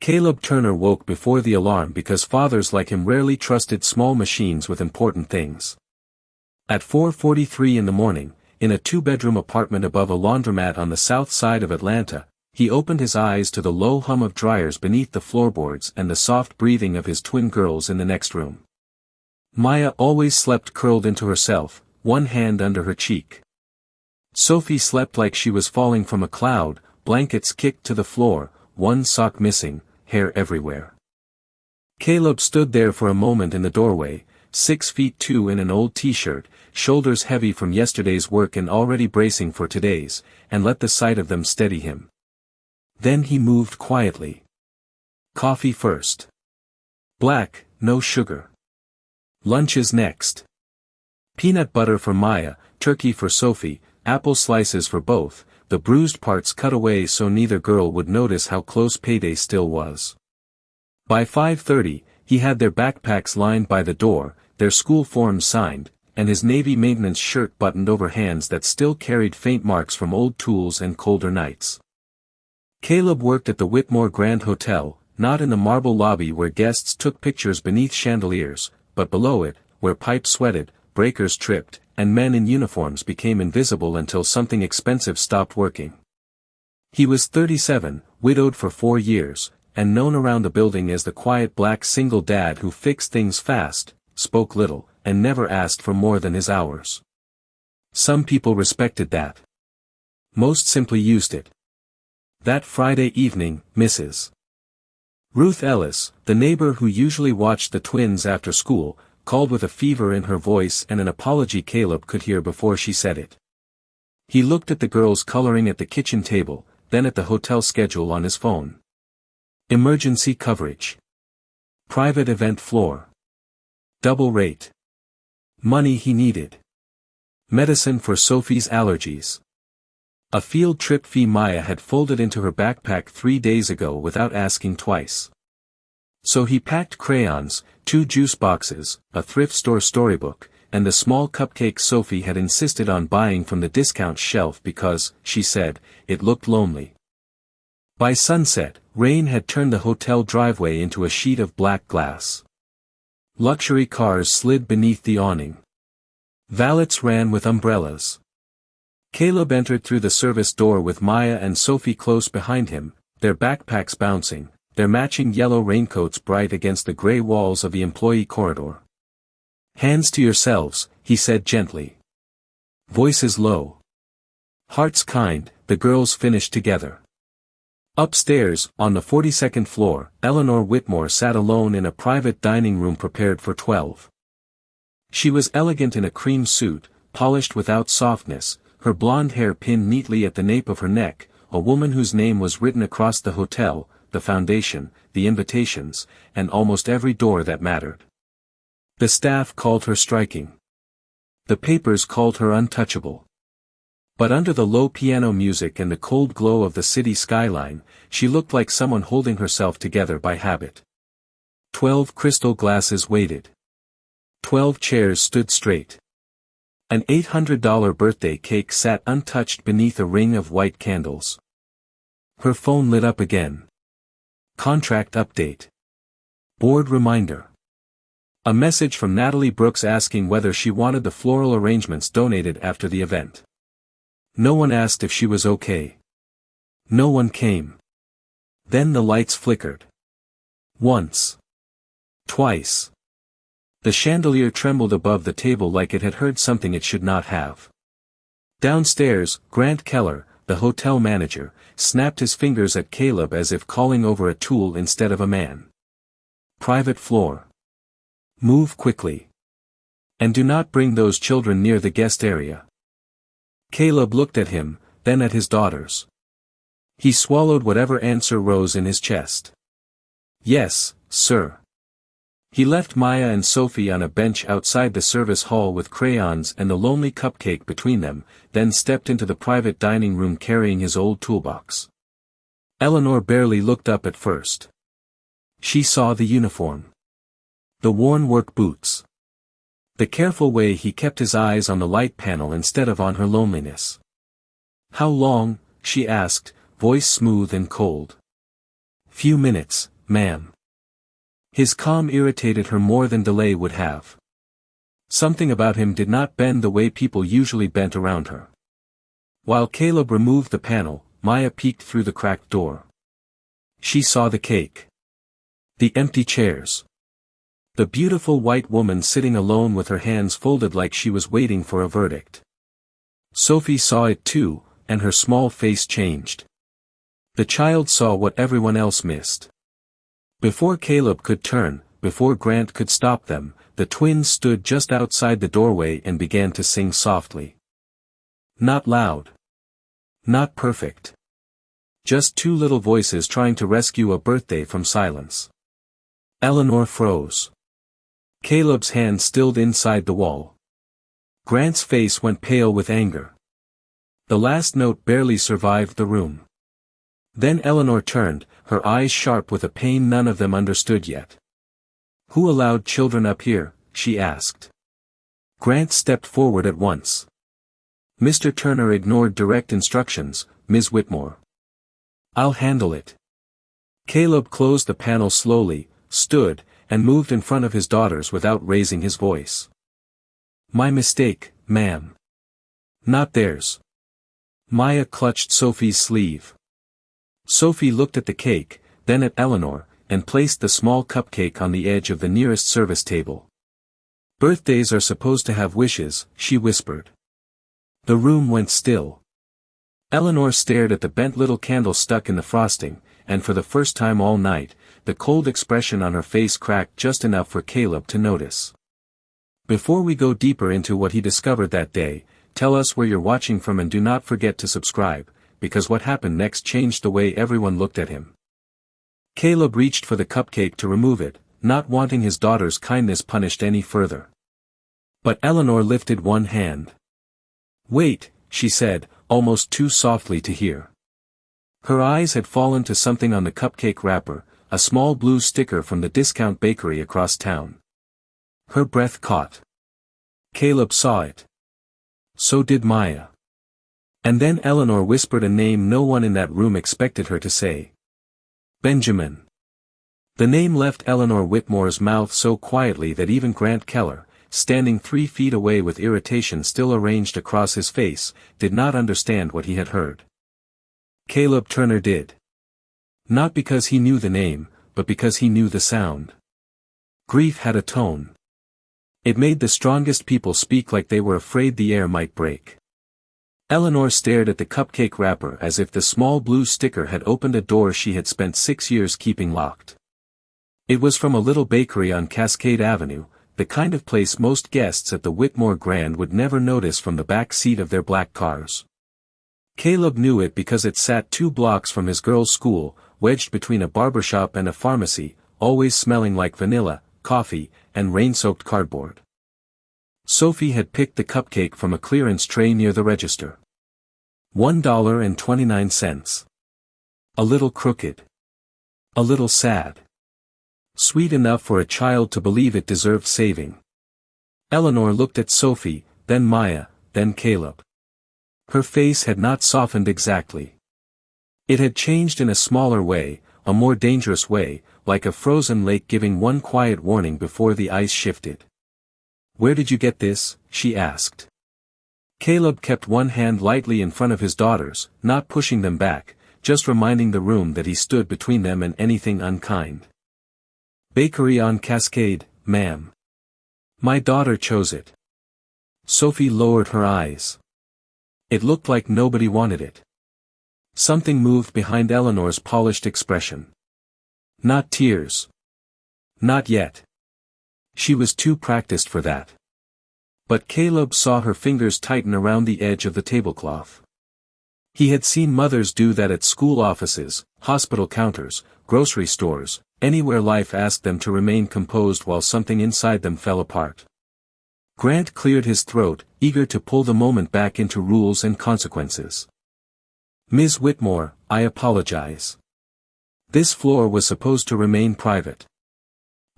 Caleb Turner woke before the alarm because fathers like him rarely trusted small machines with important things. At 4:43 in the morning, in a two-bedroom apartment above a laundromat on the south side of Atlanta, he opened his eyes to the low hum of dryers beneath the floorboards and the soft breathing of his twin girls in the next room. Maya always slept curled into herself, one hand under her cheek. Sophie slept like she was falling from a cloud, blankets kicked to the floor, one sock missing, hair everywhere. Caleb stood there for a moment in the doorway, 6'2" in an old t-shirt, shoulders heavy from yesterday's work and already bracing for today's, and let the sight of them steady him. Then he moved quietly. Coffee first. Black, no sugar. Lunch is next. Peanut butter for Maya, turkey for Sophie, apple slices for both, the bruised parts cut away so neither girl would notice how close payday still was. By 5:30, he had their backpacks lined by the door, their school forms signed, and his Navy maintenance shirt buttoned over hands that still carried faint marks from old tools and colder nights. Caleb worked at the Whitmore Grand Hotel, not in the marble lobby where guests took pictures beneath chandeliers, but below it, where pipes sweated, breakers tripped, and men in uniforms became invisible until something expensive stopped working. He was 37, widowed for 4 years, and known around the building as the quiet black single dad who fixed things fast, spoke little, and never asked for more than his hours. Some people respected that. Most simply used it. That Friday evening, Mrs. Ruth Ellis, the neighbor who usually watched the twins after school, called with a fever in her voice and an apology Caleb could hear before she said it. He looked at the girls coloring at the kitchen table, then at the hotel schedule on his phone. Emergency coverage. Private event floor. Double rate. Money he needed. Medicine for Sophie's allergies. A field trip fee Maya had folded into her backpack 3 days ago without asking twice. So he packed crayons, 2 juice boxes, a thrift store storybook, and the small cupcake Sophie had insisted on buying from the discount shelf because, she said, it looked lonely. By sunset, rain had turned the hotel driveway into a sheet of black glass. Luxury cars slid beneath the awning. Valets ran with umbrellas. Caleb entered through the service door with Maya and Sophie close behind him, their backpacks bouncing, their matching yellow raincoats bright against the gray walls of the employee corridor. Hands to yourselves, he said gently. Voices low. Hearts kind, the girls finished together. Upstairs, on the 42nd floor, Eleanor Whitmore sat alone in a private dining room prepared for 12. She was elegant in a cream suit, polished without softness, her blonde hair pinned neatly at the nape of her neck, a woman whose name was written across the hotel, the foundation, the invitations, and almost every door that mattered. The staff called her striking. The papers called her untouchable. But under the low piano music and the cold glow of the city skyline, she looked like someone holding herself together by habit. 12 crystal glasses waited. 12 chairs stood straight. An $800 birthday cake sat untouched beneath a ring of white candles. Her phone lit up again. Contract update. Board reminder. A message from Natalie Brooks asking whether she wanted the floral arrangements donated after the event. No one asked if she was okay. No one came. Then the lights flickered. Once. Twice. The chandelier trembled above the table like it had heard something it should not have. Downstairs, Grant Keller, the hotel manager, snapped his fingers at Caleb as if calling over a tool instead of a man. Private floor. Move quickly. And do not bring those children near the guest area. Caleb looked at him, then at his daughters. He swallowed whatever answer rose in his chest. Yes, sir. He left Maya and Sophie on a bench outside the service hall with crayons and the lonely cupcake between them, then stepped into the private dining room carrying his old toolbox. Eleanor barely looked up at first. She saw the uniform. The worn work boots. The careful way he kept his eyes on the light panel instead of on her loneliness. How long, she asked, voice smooth and cold. Few minutes, ma'am. His calm irritated her more than delay would have. Something about him did not bend the way people usually bent around her. While Caleb removed the panel, Maya peeked through the cracked door. She saw the cake. The empty chairs. The beautiful white woman sitting alone with her hands folded like she was waiting for a verdict. Sophie saw it too, and her small face changed. The child saw what everyone else missed. Before Caleb could turn, before Grant could stop them, the twins stood just outside the doorway and began to sing softly. Not loud. Not perfect. Just two little voices trying to rescue a birthday from silence. Eleanor froze. Caleb's hand stilled inside the wall. Grant's face went pale with anger. The last note barely survived the room. Then Eleanor turned, her eyes sharp with a pain none of them understood yet. Who allowed children up here? She asked. Grant stepped forward at once. Mr. Turner ignored direct instructions, Ms. Whitmore. I'll handle it. Caleb closed the panel slowly, stood, and moved in front of his daughters without raising his voice. My mistake, ma'am. Not theirs. Maya clutched Sophie's sleeve. Sophie looked at the cake, then at Eleanor, and placed the small cupcake on the edge of the nearest service table. Birthdays are supposed to have wishes, she whispered. The room went still. Eleanor stared at the bent little candle stuck in the frosting, and for the first time all night, the cold expression on her face cracked just enough for Caleb to notice. Before we go deeper into what he discovered that day, tell us where you're watching from and do not forget to subscribe, because what happened next changed the way everyone looked at him. Caleb reached for the cupcake to remove it, not wanting his daughter's kindness punished any further. But Eleanor lifted one hand. Wait, she said, almost too softly to hear. Her eyes had fallen to something on the cupcake wrapper, a small blue sticker from the discount bakery across town. Her breath caught. Caleb saw it. So did Maya. And then Eleanor whispered a name no one in that room expected her to say. Benjamin. The name left Eleanor Whitmore's mouth so quietly that even Grant Keller, standing 3 feet away with irritation still arranged across his face, did not understand what he had heard. Caleb Turner did. Not because he knew the name, but because he knew the sound. Grief had a tone. It made the strongest people speak like they were afraid the air might break. Eleanor stared at the cupcake wrapper as if the small blue sticker had opened a door she had spent 6 years keeping locked. It was from a little bakery on Cascade Avenue, the kind of place most guests at the Whitmore Grand would never notice from the back seat of their black cars. Caleb knew it because it sat 2 blocks from his girls' school, wedged between a barbershop and a pharmacy, always smelling like vanilla, coffee, and rain-soaked cardboard. Sophie had picked the cupcake from a clearance tray near the register. $1.29. A little crooked. A little sad. Sweet enough for a child to believe it deserved saving. Eleanor looked at Sophie, then Maya, then Caleb. Her face had not softened exactly. It had changed in a smaller way, a more dangerous way, like a frozen lake giving one quiet warning before the ice shifted. Where did you get this? She asked. Caleb kept one hand lightly in front of his daughters, not pushing them back, just reminding the room that he stood between them and anything unkind. Bakery on Cascade, ma'am. My daughter chose it. Sophie lowered her eyes. It looked like nobody wanted it. Something moved behind Eleanor's polished expression. Not tears. Not yet. She was too practiced for that. But Caleb saw her fingers tighten around the edge of the tablecloth. He had seen mothers do that at school offices, hospital counters, grocery stores, anywhere life asked them to remain composed while something inside them fell apart. Grant cleared his throat, eager to pull the moment back into rules and consequences. Ms. Whitmore, I apologize. This floor was supposed to remain private.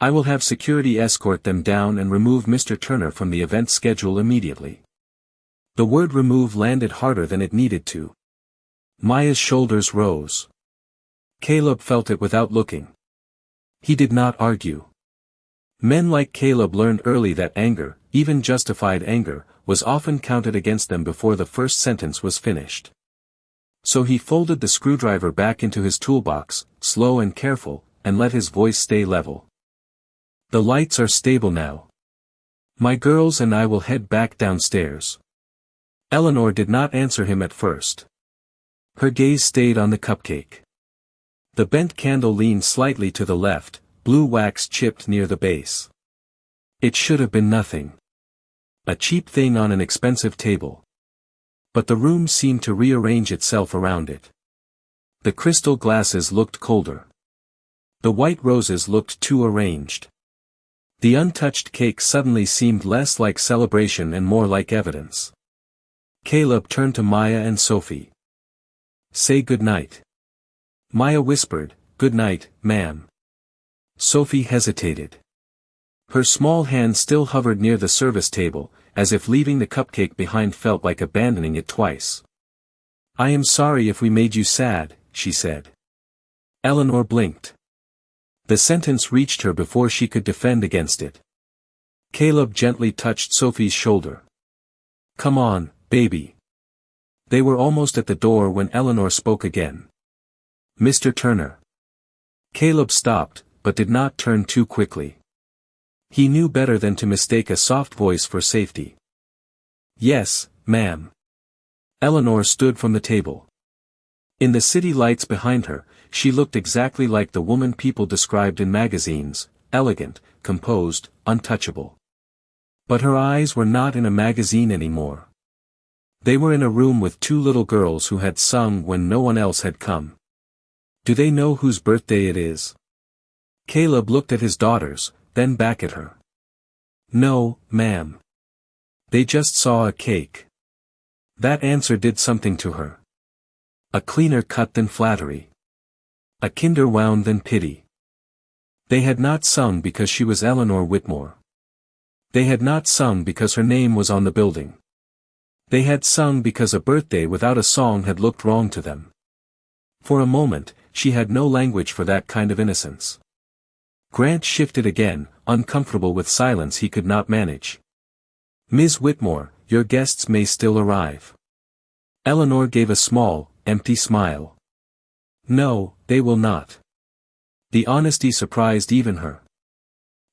I will have security escort them down and remove Mr. Turner from the event schedule immediately. The word remove landed harder than it needed to. Maya's shoulders rose. Caleb felt it without looking. He did not argue. Men like Caleb learned early that anger, even justified anger, was often counted against them before the first sentence was finished. So he folded the screwdriver back into his toolbox, slow and careful, and let his voice stay level. The lights are stable now. My girls and I will head back downstairs. Eleanor did not answer him at first. Her gaze stayed on the cupcake. The bent candle leaned slightly to the left, blue wax chipped near the base. It should have been nothing. A cheap thing on an expensive table. But the room seemed to rearrange itself around it. The crystal glasses looked colder. The white roses looked too arranged. The untouched cake suddenly seemed less like celebration and more like evidence. Caleb turned to Maya and Sophie. Say good night. Maya whispered, Good night, ma'am. Sophie hesitated. Her small hand still hovered near the service table, as if leaving the cupcake behind felt like abandoning it twice. I am sorry if we made you sad, she said. Eleanor blinked. The sentence reached her before she could defend against it. Caleb gently touched Sophie's shoulder. Come on, baby. They were almost at the door when Eleanor spoke again. Mr. Turner. Caleb stopped, but did not turn too quickly. He knew better than to mistake a soft voice for safety. Yes, ma'am. Eleanor stood from the table. In the city lights behind her, she looked exactly like the woman people described in magazines, elegant, composed, untouchable. But her eyes were not in a magazine anymore. They were in a room with two little girls who had sung when no one else had come. Do they know whose birthday it is? Caleb looked at his daughters, then back at her. No, ma'am. They just saw a cake. That answer did something to her. A cleaner cut than flattery. A kinder wound than pity. They had not sung because she was Eleanor Whitmore. They had not sung because her name was on the building. They had sung because a birthday without a song had looked wrong to them. For a moment, she had no language for that kind of innocence. Grant shifted again, uncomfortable with silence he could not manage. Ms. Whitmore, your guests may still arrive. Eleanor gave a small, empty smile. No, they will not. The honesty surprised even her.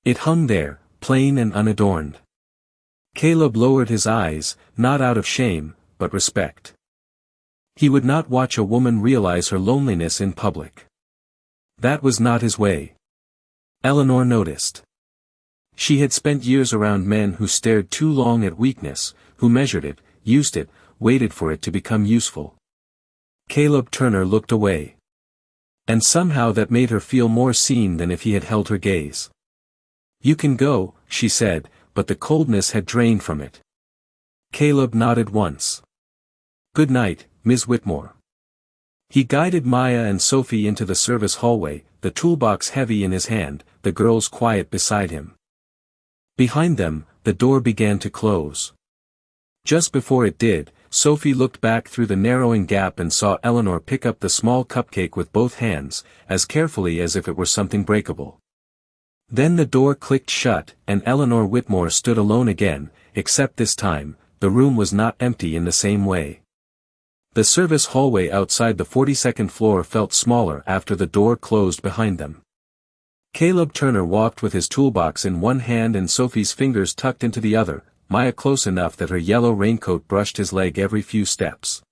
It hung there, plain and unadorned. Caleb lowered his eyes, not out of shame, but respect. He would not watch a woman realize her loneliness in public. That was not his way. Eleanor noticed. She had spent years around men who stared too long at weakness, who measured it, used it, waited for it to become useful. Caleb Turner looked away. And somehow that made her feel more seen than if he had held her gaze. You can go, she said, but the coldness had drained from it. Caleb nodded once. Good night, Ms. Whitmore. He guided Maya and Sophie into the service hallway, the toolbox heavy in his hand, the girls quiet beside him. Behind them, the door began to close. Just before it did, Sophie looked back through the narrowing gap and saw Eleanor pick up the small cupcake with both hands, as carefully as if it were something breakable. Then the door clicked shut, and Eleanor Whitmore stood alone again, except this time, the room was not empty in the same way. The service hallway outside the 42nd floor felt smaller after the door closed behind them. Caleb Turner walked with his toolbox in one hand and Sophie's fingers tucked into the other, Maya close enough that her yellow raincoat brushed his leg every few steps.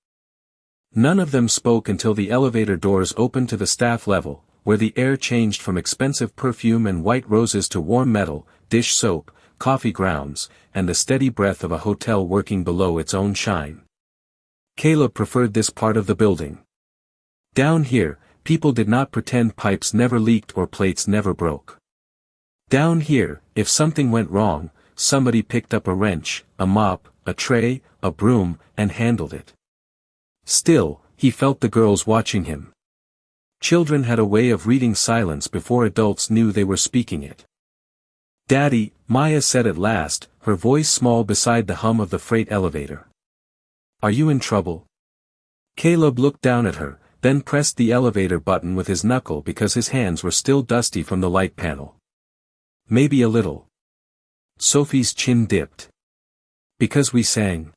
None of them spoke until the elevator doors opened to the staff level, where the air changed from expensive perfume and white roses to warm metal, dish soap, coffee grounds, and the steady breath of a hotel working below its own shine. Caleb preferred this part of the building. Down here, people did not pretend pipes never leaked or plates never broke. Down here, if something went wrong, somebody picked up a wrench, a mop, a tray, a broom, and handled it. Still, he felt the girls watching him. Children had a way of reading silence before adults knew they were speaking it. Daddy, Maya said at last, her voice small beside the hum of the freight elevator. Are you in trouble? Caleb looked down at her, then pressed the elevator button with his knuckle because his hands were still dusty from the light panel. Maybe a little. Sophie's chin dipped. Because we sang.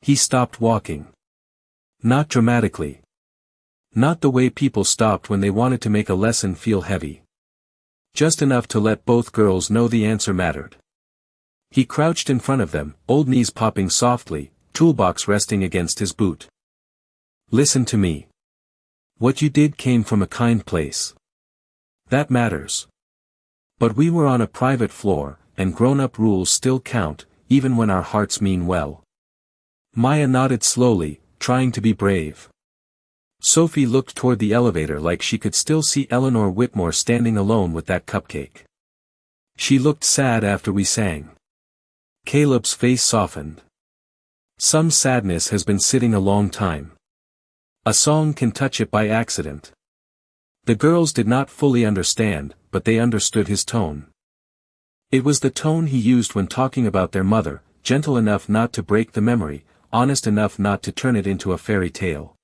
He stopped walking. Not dramatically. Not the way people stopped when they wanted to make a lesson feel heavy. Just enough to let both girls know the answer mattered. He crouched in front of them, old knees popping softly, toolbox resting against his boot. Listen to me. What you did came from a kind place. That matters. But we were on a private floor, and grown-up rules still count, even when our hearts mean well. Maya nodded slowly, trying to be brave. Sophie looked toward the elevator like she could still see Eleanor Whitmore standing alone with that cupcake. She looked sad after we sang. Caleb's face softened. Some sadness has been sitting a long time. A song can touch it by accident. The girls did not fully understand, but they understood his tone. It was the tone he used when talking about their mother, gentle enough not to break the memory, honest enough not to turn it into a fairy tale.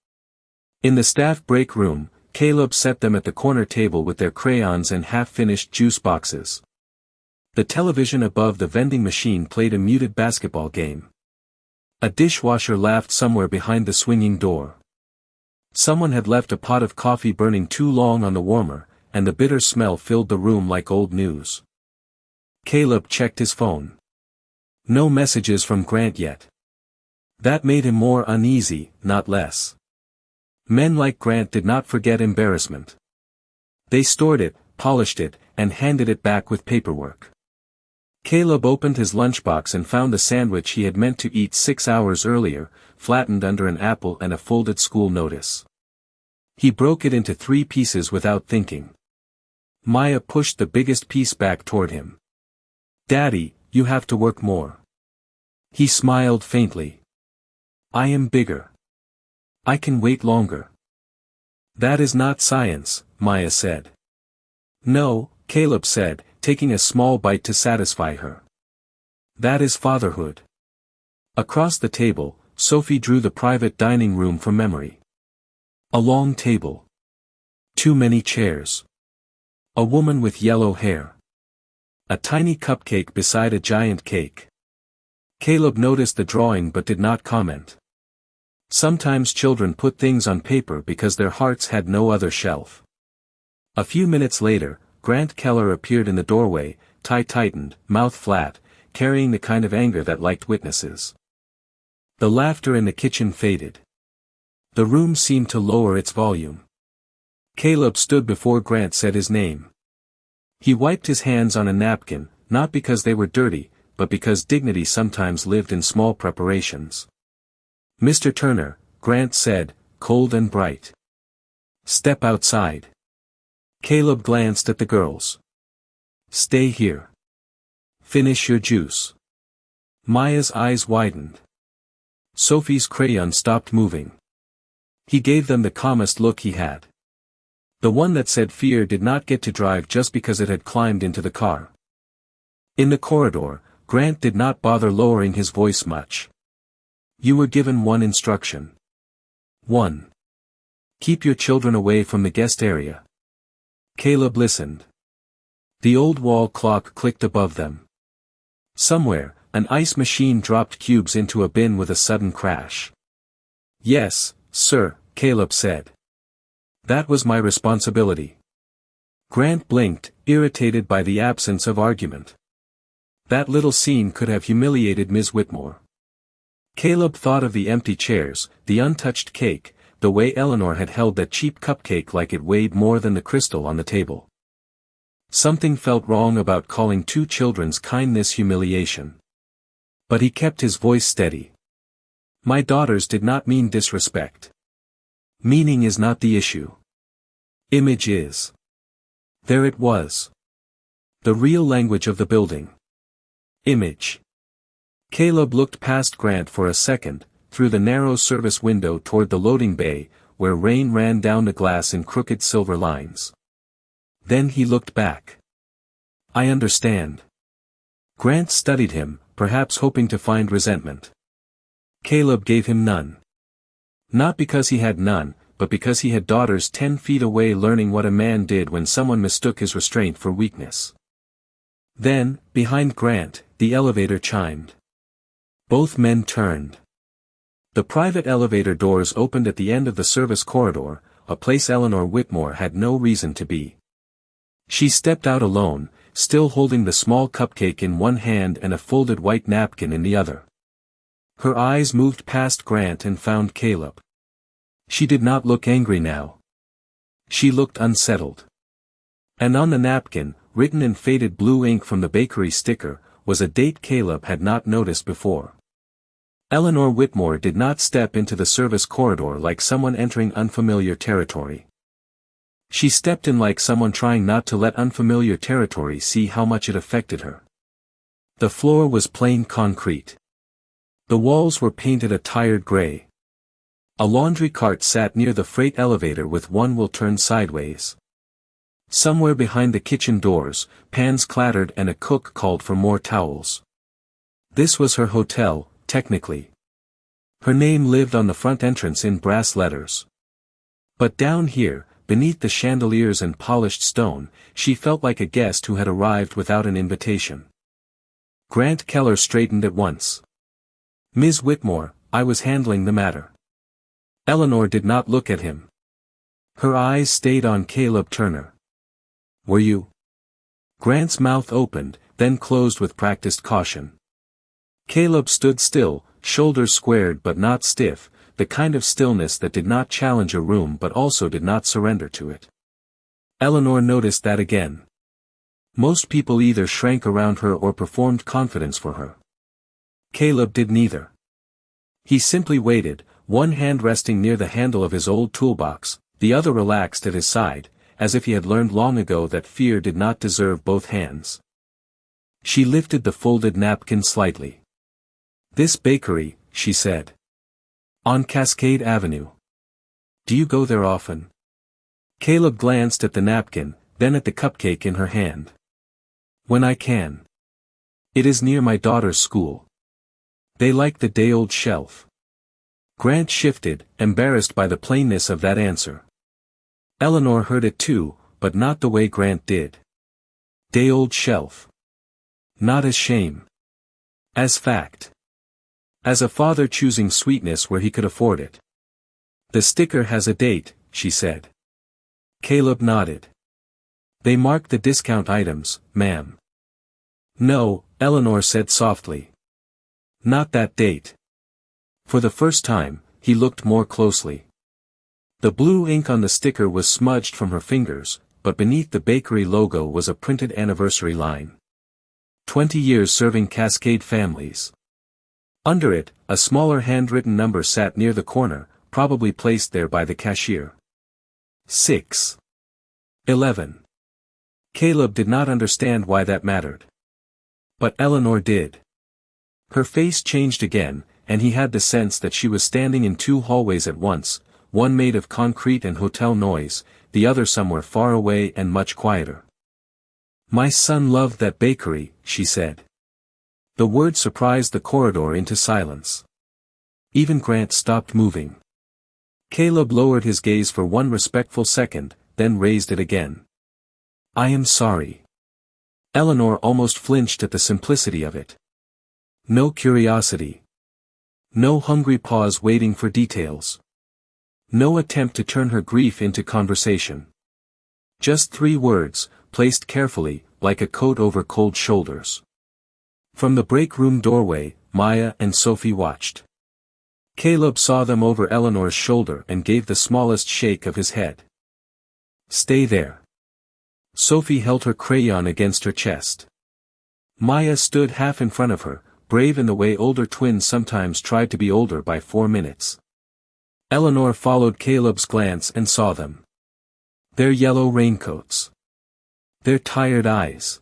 In the staff break room, Caleb set them at the corner table with their crayons and half-finished juice boxes. The television above the vending machine played a muted basketball game. A dishwasher laughed somewhere behind the swinging door. Someone had left a pot of coffee burning too long on the warmer, and the bitter smell filled the room like old news. Caleb checked his phone. No messages from Grant yet. That made him more uneasy, not less. Men like Grant did not forget embarrassment. They stored it, polished it, and handed it back with paperwork. Caleb opened his lunchbox and found the sandwich he had meant to eat 6 hours earlier, flattened under an apple and a folded school notice. He broke it into 3 pieces without thinking. Maya pushed the biggest piece back toward him. "Daddy, you have to work more." He smiled faintly. "I am bigger. I can wait longer." "That is not science," Maya said. "No," Caleb said, taking a small bite to satisfy her. "That is fatherhood." Across the table, Sophie drew the private dining room from memory. A long table. Too many chairs. A woman with yellow hair. A tiny cupcake beside a giant cake. Caleb noticed the drawing but did not comment. Sometimes children put things on paper because their hearts had no other shelf. A few minutes later, Grant Keller appeared in the doorway, tie tightened, mouth flat, carrying the kind of anger that liked witnesses. The laughter in the kitchen faded. The room seemed to lower its volume. Caleb stood before Grant said his name. He wiped his hands on a napkin, not because they were dirty, but because dignity sometimes lived in small preparations. "Mr. Turner," Grant said, cold and bright. "Step outside." Caleb glanced at the girls. "Stay here. Finish your juice." Maya's eyes widened. Sophie's crayon stopped moving. He gave them the calmest look he had. The one that said fear did not get to drive just because it had climbed into the car. In the corridor, Grant did not bother lowering his voice much. "You were given one instruction. 1. Keep your children away from the guest area." Caleb listened. The old wall clock clicked above them. Somewhere, an ice machine dropped cubes into a bin with a sudden crash. "Yes, sir," Caleb said. "That was my responsibility." Grant blinked, irritated by the absence of argument. That little scene could have humiliated Ms. Whitmore. Caleb thought of the empty chairs, the untouched cake, the way Eleanor had held that cheap cupcake like it weighed more than the crystal on the table. Something felt wrong about calling 2 children's kindness humiliation. But he kept his voice steady. "My daughters did not mean disrespect. Meaning is not the issue. Image is." There it was. The real language of the building. Image. Caleb looked past Grant for a second, through the narrow service window toward the loading bay, where rain ran down the glass in crooked silver lines. Then he looked back. "I understand." Grant studied him, perhaps hoping to find resentment. Caleb gave him none. Not because he had none, but because he had daughters 10 feet away learning what a man did when someone mistook his restraint for weakness. Then, behind Grant, the elevator chimed. Both men turned. The private elevator doors opened at the end of the service corridor, a place Eleanor Whitmore had no reason to be. She stepped out alone, still holding the small cupcake in one hand and a folded white napkin in the other. Her eyes moved past Grant and found Caleb. She did not look angry now. She looked unsettled. And on the napkin, written in faded blue ink from the bakery sticker, was a date Caleb had not noticed before. Eleanor Whitmore did not step into the service corridor like someone entering unfamiliar territory. She stepped in like someone trying not to let unfamiliar territory see how much it affected her. The floor was plain concrete. The walls were painted a tired gray. A laundry cart sat near the freight elevator with one wheel turned sideways. Somewhere behind the kitchen doors, pans clattered and a cook called for more towels. This was her hotel, technically. Her name lived on the front entrance in brass letters. But down here, beneath the chandeliers and polished stone, she felt like a guest who had arrived without an invitation. Grant Keller straightened at once. "Ms. Whitmore, I was handling the matter." Eleanor did not look at him. Her eyes stayed on Caleb Turner. "Were you?" Grant's mouth opened, then closed with practiced caution. Caleb stood still, shoulders squared but not stiff, the kind of stillness that did not challenge a room but also did not surrender to it. Eleanor noticed that again. Most people either shrank around her or performed confidence for her. Caleb did neither. He simply waited, one hand resting near the handle of his old toolbox, the other relaxed at his side, as if he had learned long ago that fear did not deserve both hands. She lifted the folded napkin slightly. "This bakery," she said. "On Cascade Avenue. Do you go there often?" Caleb glanced at the napkin, then at the cupcake in her hand. "When I can. It is near my daughter's school. They like the day-old shelf." Grant shifted, embarrassed by the plainness of that answer. Eleanor heard it too, but not the way Grant did. Day-old shelf. Not as shame. As fact. As a father choosing sweetness where he could afford it. "The sticker has a date," she said. Caleb nodded. "They mark the discount items, ma'am." "No," Eleanor said softly. "Not that date." For the first time, he looked more closely. The blue ink on the sticker was smudged from her fingers, but beneath the bakery logo was a printed anniversary line. 20 years serving Cascade families. Under it, a smaller handwritten number sat near the corner, probably placed there by the cashier. 6. 11. Caleb did not understand why that mattered. But Eleanor did. Her face changed again, and he had the sense that she was standing in two hallways at once, one made of concrete and hotel noise, the other somewhere far away and much quieter. "My son loved that bakery," she said. The word surprised the corridor into silence. Even Grant stopped moving. Caleb lowered his gaze for one respectful second, then raised it again. "I am sorry." Eleanor almost flinched at the simplicity of it. No curiosity. No hungry pause waiting for details. No attempt to turn her grief into conversation. Just 3 words, placed carefully, like a coat over cold shoulders. From the break room doorway, Maya and Sophie watched. Caleb saw them over Eleanor's shoulder and gave the smallest shake of his head. "Stay there." Sophie held her crayon against her chest. Maya stood half in front of her, brave in the way older twins sometimes tried to be older by 4 minutes. Eleanor followed Caleb's glance and saw them. Their yellow raincoats. Their tired eyes.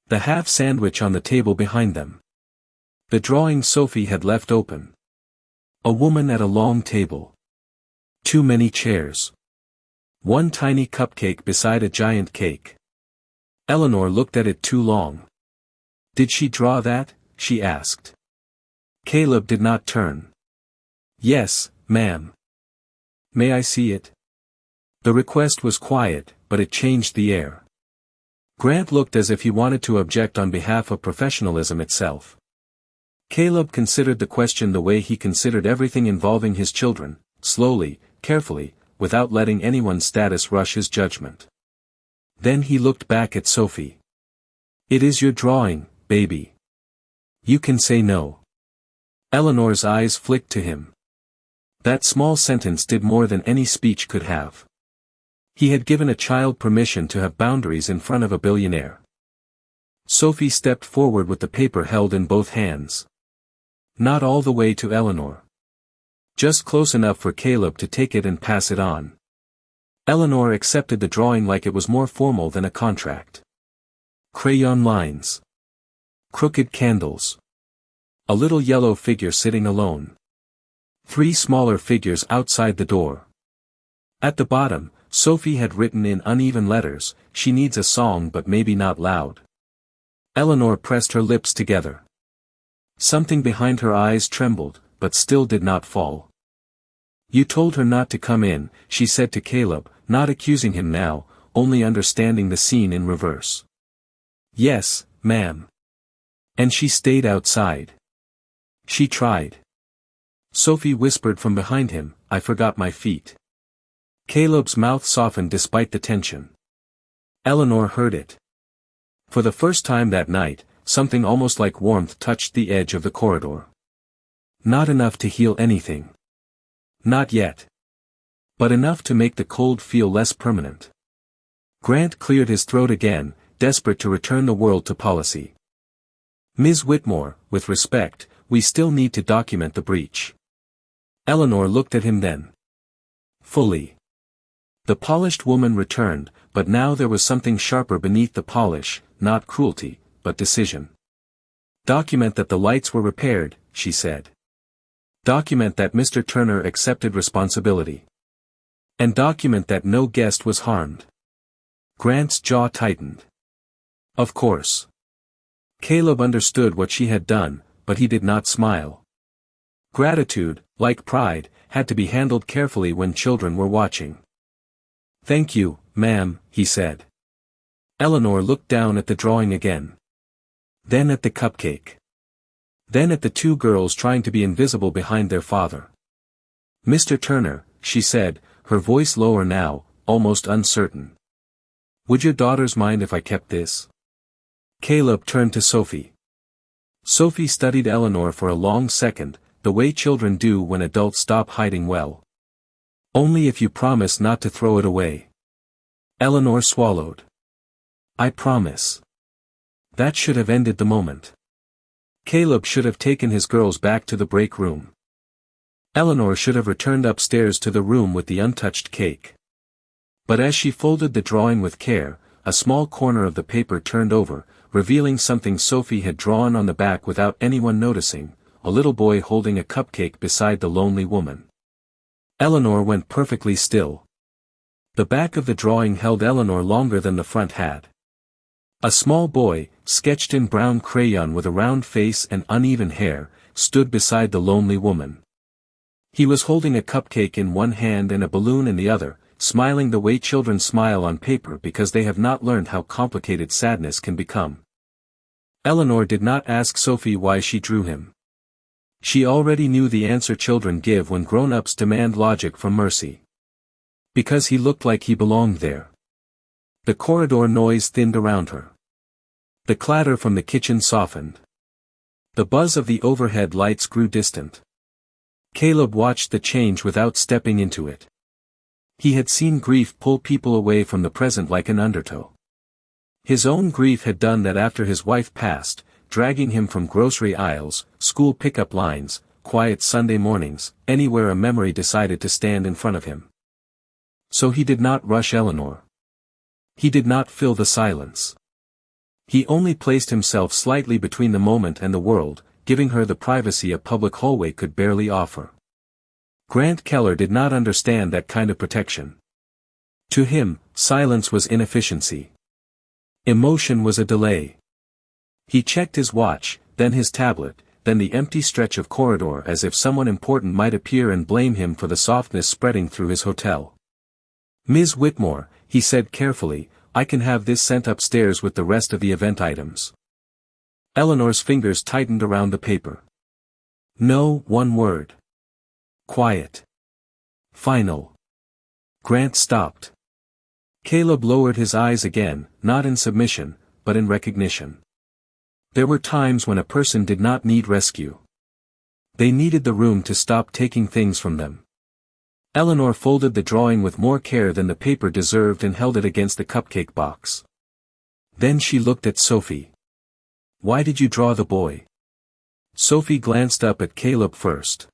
The half sandwich on the table behind them. The drawing Sophie had left open. A woman at a long table. Too many chairs. One tiny cupcake beside a giant cake. Eleanor looked at it too long. "Did she draw that?" she asked. Caleb did not turn. "Yes, ma'am." May I see it? The request was quiet, but it changed the air. Grant looked as if he wanted to object on behalf of professionalism itself. Caleb considered the question the way he considered everything involving his children, slowly, carefully, without letting anyone's status rush his judgment. Then he looked back at Sophie. It is your drawing, baby. You can say no. Eleanor's eyes flicked to him. That small sentence did more than any speech could have. He had given a child permission to have boundaries in front of a billionaire. Sophie stepped forward with the paper held in both hands. Not all the way to Eleanor. Just close enough for Caleb to take it and pass it on. Eleanor accepted the drawing like it was more formal than a contract. Crayon lines. Crooked candles. A little yellow figure sitting alone. 3 smaller figures outside the door. At the bottom, Sophie had written in uneven letters, "She needs a song but maybe not loud." Eleanor pressed her lips together. Something behind her eyes trembled, but still did not fall. "You told her not to come in," she said to Caleb, not accusing him now, only understanding the scene in reverse. "Yes, ma'am. And she stayed outside. She tried." Sophie whispered from behind him, "I forgot my feet." Caleb's mouth softened despite the tension. Eleanor heard it. For the first time that night, something almost like warmth touched the edge of the corridor. Not enough to heal anything. Not yet. But enough to make the cold feel less permanent. Grant cleared his throat again, desperate to return the world to policy. "Ms. Whitmore, with respect, we still need to document the breach." Eleanor looked at him then. Fully. The polished woman returned, but now there was something sharper beneath the polish, not cruelty, but decision. "Document that the lights were repaired," she said. "Document that Mr. Turner accepted responsibility. And document that no guest was harmed." Grant's jaw tightened. Of course. Caleb understood what she had done, but he did not smile. Gratitude, like pride, had to be handled carefully when children were watching. "Thank you, ma'am," he said. Eleanor looked down at the drawing again. Then at the cupcake. Then at the 2 girls trying to be invisible behind their father. "Mr. Turner," she said, her voice lower now, almost uncertain. "Would your daughters mind if I kept this?" Caleb turned to Sophie. Sophie studied Eleanor for a long second, the way children do when adults stop hiding well. "Only if you promise not to throw it away." Eleanor swallowed. "I promise." That should have ended the moment. Caleb should have taken his girls back to the break room. Eleanor should have returned upstairs to the room with the untouched cake. But as she folded the drawing with care, a small corner of the paper turned over, revealing something Sophie had drawn on the back without anyone noticing, a little boy holding a cupcake beside the lonely woman. Eleanor went perfectly still. The back of the drawing held Eleanor longer than the front had. A small boy, sketched in brown crayon with a round face and uneven hair, stood beside the lonely woman. He was holding a cupcake in one hand and a balloon in the other, smiling the way children smile on paper because they have not learned how complicated sadness can become. Eleanor did not ask Sophie why she drew him. She already knew the answer children give when grown-ups demand logic from mercy. Because he looked like he belonged there. The corridor noise thinned around her. The clatter from the kitchen softened. The buzz of the overhead lights grew distant. Caleb watched the change without stepping into it. He had seen grief pull people away from the present like an undertow. His own grief had done that after his wife passed, dragging him from grocery aisles, school pickup lines, quiet Sunday mornings, anywhere a memory decided to stand in front of him. So he did not rush Eleanor. He did not fill the silence. He only placed himself slightly between the moment and the world, giving her the privacy a public hallway could barely offer. Grant Keller did not understand that kind of protection. To him, silence was inefficiency. Emotion was a delay. He checked his watch, then his tablet, then the empty stretch of corridor as if someone important might appear and blame him for the softness spreading through his hotel. "Ms. Whitmore," he said carefully, "I can have this sent upstairs with the rest of the event items." Eleanor's fingers tightened around the paper. "No, one word. Quiet. Final." Grant stopped. Caleb lowered his eyes again, not in submission, but in recognition. There were times when a person did not need rescue. They needed the room to stop taking things from them. Eleanor folded the drawing with more care than the paper deserved and held it against the cupcake box. Then she looked at Sophie. "Why did you draw the boy?" Sophie glanced up at Caleb first.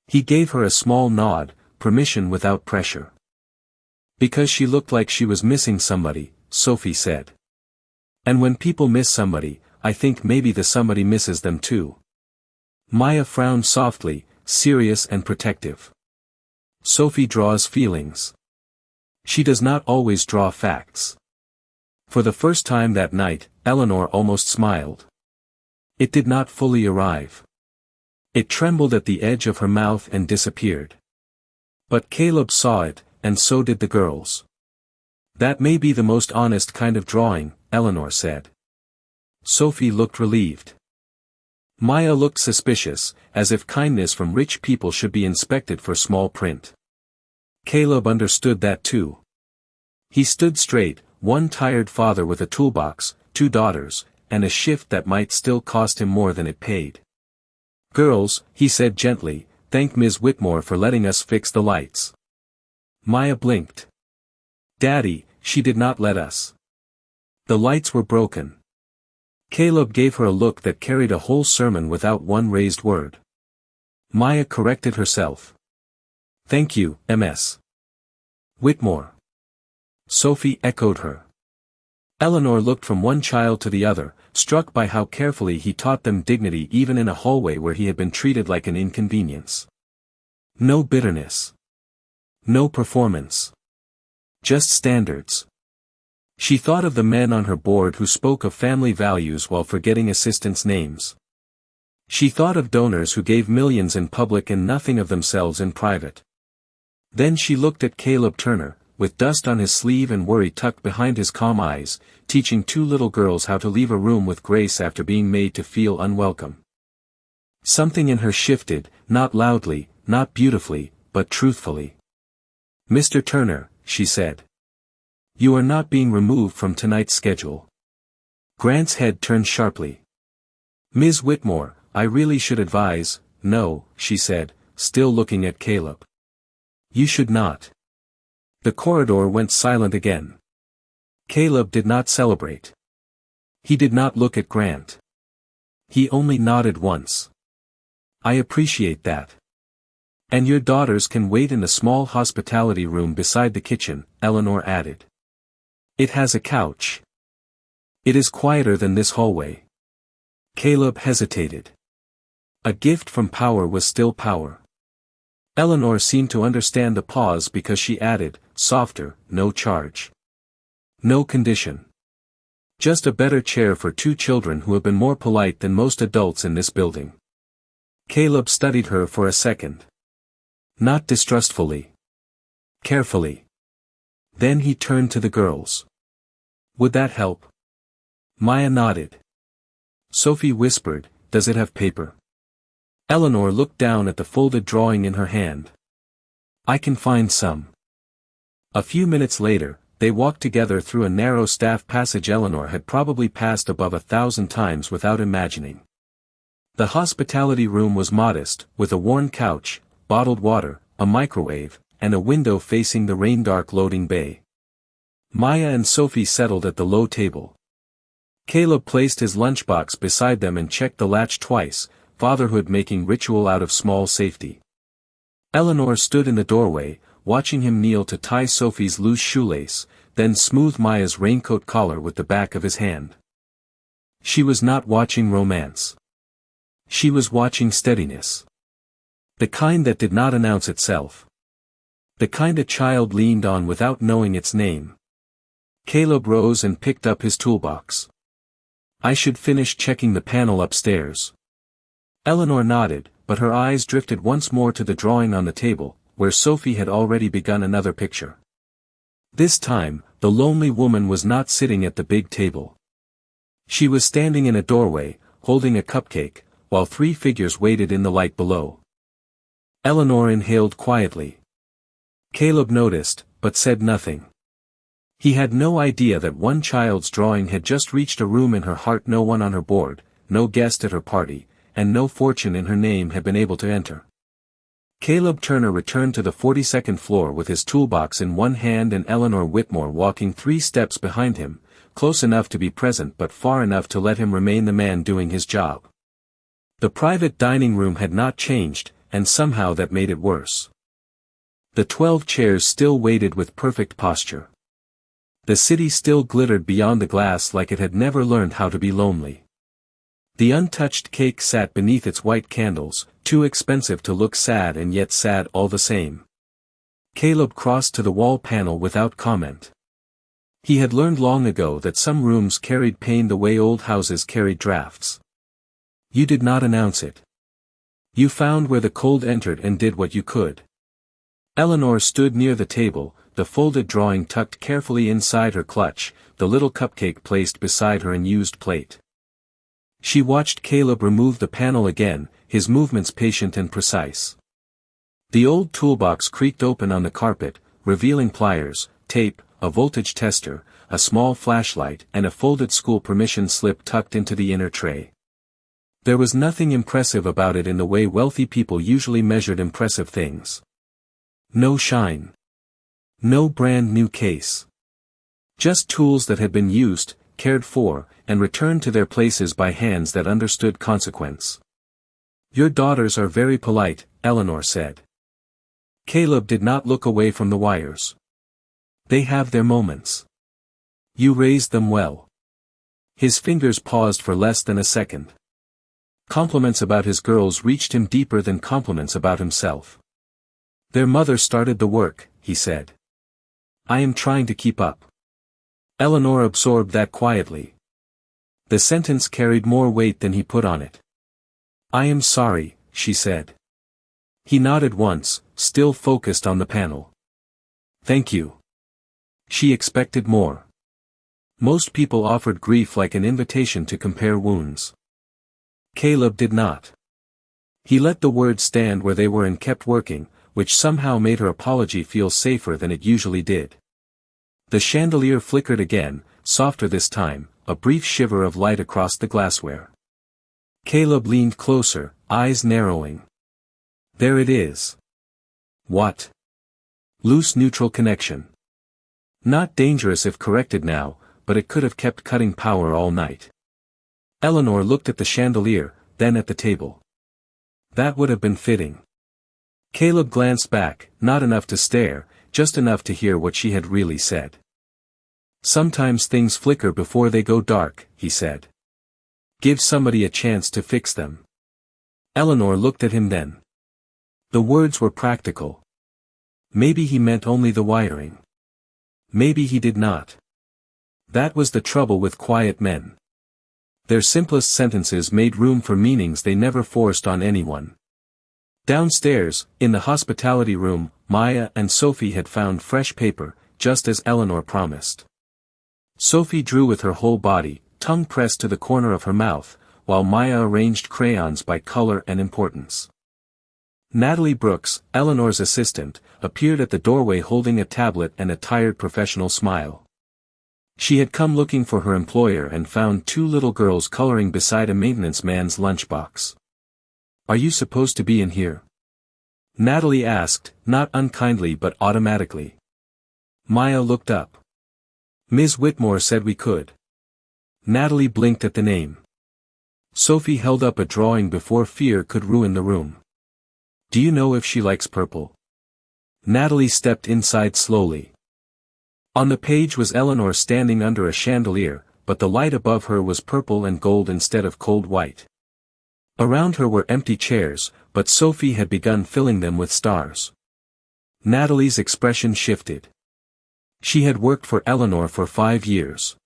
He gave her a small nod, permission without pressure. "Because she looked like she was missing somebody," Sophie said. "And when people miss somebody, I think maybe the somebody misses them too." Maya frowned softly, serious and protective. Sophie draws feelings. She does not always draw facts. For the first time that night, Eleanor almost smiled. It did not fully arrive. It trembled at the edge of her mouth and disappeared. But Caleb saw it, and so did the girls. "That may be the most honest kind of drawing," Eleanor said. Sophie looked relieved. Maya looked suspicious, as if kindness from rich people should be inspected for small print. Caleb understood that too. He stood straight, one tired father with a toolbox, 2 daughters, and a shift that might still cost him more than it paid. "Girls," he said gently, "thank Ms. Whitmore for letting us fix the lights." Maya blinked. "Daddy, she did not let us. The lights were broken." Caleb gave her a look that carried a whole sermon without one raised word. Maya corrected herself. "Thank you, Ms. Whitmore." Sophie echoed her. Eleanor looked from one child to the other, struck by how carefully he taught them dignity even in a hallway where he had been treated like an inconvenience. No bitterness. No performance. Just standards. She thought of the men on her board who spoke of family values while forgetting assistants' names. She thought of donors who gave millions in public and nothing of themselves in private. Then she looked at Caleb Turner, with dust on his sleeve and worry tucked behind his calm eyes, teaching 2 little girls how to leave a room with grace after being made to feel unwelcome. Something in her shifted, not loudly, not beautifully, but truthfully. "Mr. Turner," she said. "You are not being removed from tonight's schedule." Grant's head turned sharply. "Ms. Whitmore, I really should advise." "No," she said, still looking at Caleb. "You should not." The corridor went silent again. Caleb did not celebrate. He did not look at Grant. He only nodded once. "I appreciate that. And your daughters can wait in the small hospitality room beside the kitchen," Eleanor added. "It has a couch. It is quieter than this hallway." Caleb hesitated. A gift from power was still power. Eleanor seemed to understand the pause because she added, softer, "No charge. No condition. Just a better chair for 2 children who have been more polite than most adults in this building." Caleb studied her for a second. Not distrustfully. Carefully. Then he turned to the girls. "Would that help?" Maya nodded. Sophie whispered, "Does it have paper?" Eleanor looked down at the folded drawing in her hand. "I can find some." A few minutes later, they walked together through a narrow staff passage Eleanor had probably passed above 1,000 times without imagining. The hospitality room was modest, with a worn couch, bottled water, a microwave, and a window facing the rain-dark loading bay. Maya and Sophie settled at the low table. Caleb placed his lunchbox beside them and checked the latch twice, fatherhood making ritual out of small safety. Eleanor stood in the doorway, watching him kneel to tie Sophie's loose shoelace, then smooth Maya's raincoat collar with the back of his hand. She was not watching romance. She was watching steadiness. The kind that did not announce itself. The kind a child leaned on without knowing its name. Caleb rose and picked up his toolbox. "I should finish checking the panel upstairs." Eleanor nodded, but her eyes drifted once more to the drawing on the table, where Sophie had already begun another picture. This time, the lonely woman was not sitting at the big table. She was standing in a doorway, holding a cupcake, while three figures waited in the light below. Eleanor inhaled quietly. Caleb noticed, but said nothing. He had no idea that one child's drawing had just reached a room in her heart no one on her board, no guest at her party, and no fortune in her name had been able to enter. Caleb Turner returned to the 42nd floor with his toolbox in one hand and Eleanor Whitmore walking 3 steps behind him, close enough to be present but far enough to let him remain the man doing his job. The private dining room had not changed, and somehow that made it worse. The 12 chairs still waited with perfect posture. The city still glittered beyond the glass like it had never learned how to be lonely. The untouched cake sat beneath its white candles, too expensive to look sad and yet sad all the same. Caleb crossed to the wall panel without comment. He had learned long ago that some rooms carried pain the way old houses carried drafts. You did not announce it. You found where the cold entered and did what you could. Eleanor stood near the table, the folded drawing tucked carefully inside her clutch, the little cupcake placed beside her unused plate. She watched Caleb remove the panel again, his movements patient and precise. The old toolbox creaked open on the carpet, revealing pliers, tape, a voltage tester, a small flashlight and a folded school permission slip tucked into the inner tray. There was nothing impressive about it in the way wealthy people usually measured impressive things. No shine. No brand new case. Just tools that had been used, cared for, and returned to their places by hands that understood consequence. Your daughters are very polite, Eleanor said. Caleb did not look away from the wires. They have their moments. You raised them well. His fingers paused for less than a second. Compliments about his girls reached him deeper than compliments about himself. Their mother started the work, he said. I am trying to keep up. Eleanor absorbed that quietly. The sentence carried more weight than he put on it. I am sorry, she said. He nodded once, still focused on the panel. Thank you. She expected more. Most people offered grief like an invitation to compare wounds. Caleb did not. He let the words stand where they were and kept working, which somehow made her apology feel safer than it usually did. The chandelier flickered again, softer this time, a brief shiver of light across the glassware. Caleb leaned closer, eyes narrowing. There it is. What? Loose neutral connection. Not dangerous if corrected now, but it could have kept cutting power all night. Eleanor looked at the chandelier, then at the table. That would have been fitting. Caleb glanced back, not enough to stare, just enough to hear what she had really said. Sometimes things flicker before they go dark, he said. Give somebody a chance to fix them. Eleanor looked at him then. The words were practical. Maybe he meant only the wiring. Maybe he did not. That was the trouble with quiet men. Their simplest sentences made room for meanings they never forced on anyone. Downstairs, in the hospitality room, Maya and Sophie had found fresh paper, just as Eleanor promised. Sophie drew with her whole body, tongue pressed to the corner of her mouth, while Maya arranged crayons by color and importance. Natalie Brooks, Eleanor's assistant, appeared at the doorway holding a tablet and a tired professional smile. She had come looking for her employer and found 2 little girls coloring beside a maintenance man's lunchbox. Are you supposed to be in here? Natalie asked, not unkindly but automatically. Maya looked up. Ms. Whitmore said we could. Natalie blinked at the name. Sophie held up a drawing before fear could ruin the room. Do you know if she likes purple? Natalie stepped inside slowly. On the page was Eleanor standing under a chandelier, but the light above her was purple and gold instead of cold white. Around her were empty chairs, but Sophie had begun filling them with stars. Natalie's expression shifted. She had worked for Eleanor for 5 years.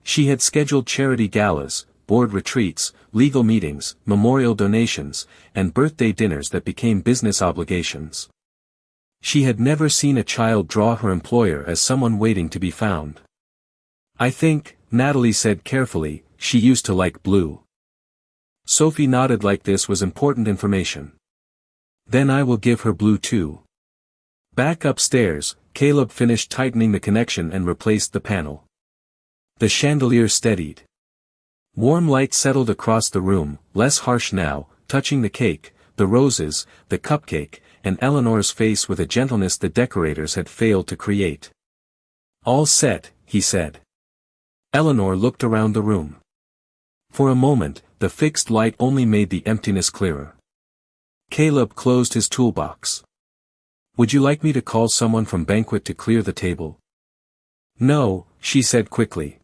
She had scheduled charity galas, board retreats, legal meetings, memorial donations, and birthday dinners that became business obligations. She had never seen a child draw her employer as someone waiting to be found. "I think," Natalie said carefully, "she used to like blue." Sophie nodded like this was important information. "Then I will give her blue too." Back upstairs, Caleb finished tightening the connection and replaced the panel. The chandelier steadied. Warm light settled across the room, less harsh now, touching the cake, the roses, the cupcake, and Eleanor's face with a gentleness the decorators had failed to create. "All set," he said. Eleanor looked around the room. For a moment, the fixed light only made the emptiness clearer. Caleb closed his toolbox. "Would you like me to call someone from banquet to clear the table?" "No," she said quickly.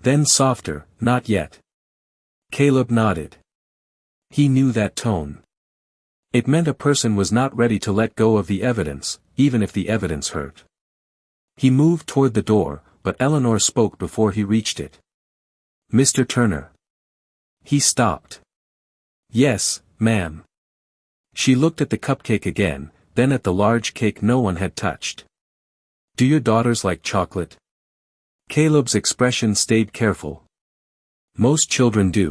Then softer, "Not yet." Caleb nodded. He knew that tone. It meant a person was not ready to let go of the evidence, even if the evidence hurt. He moved toward the door, but Eleanor spoke before he reached it. "Mr. Turner." He stopped. "Yes, ma'am." She looked at the cupcake again, then at the large cake no one had touched. "Do your daughters like chocolate?" Caleb's expression stayed careful. "Most children do."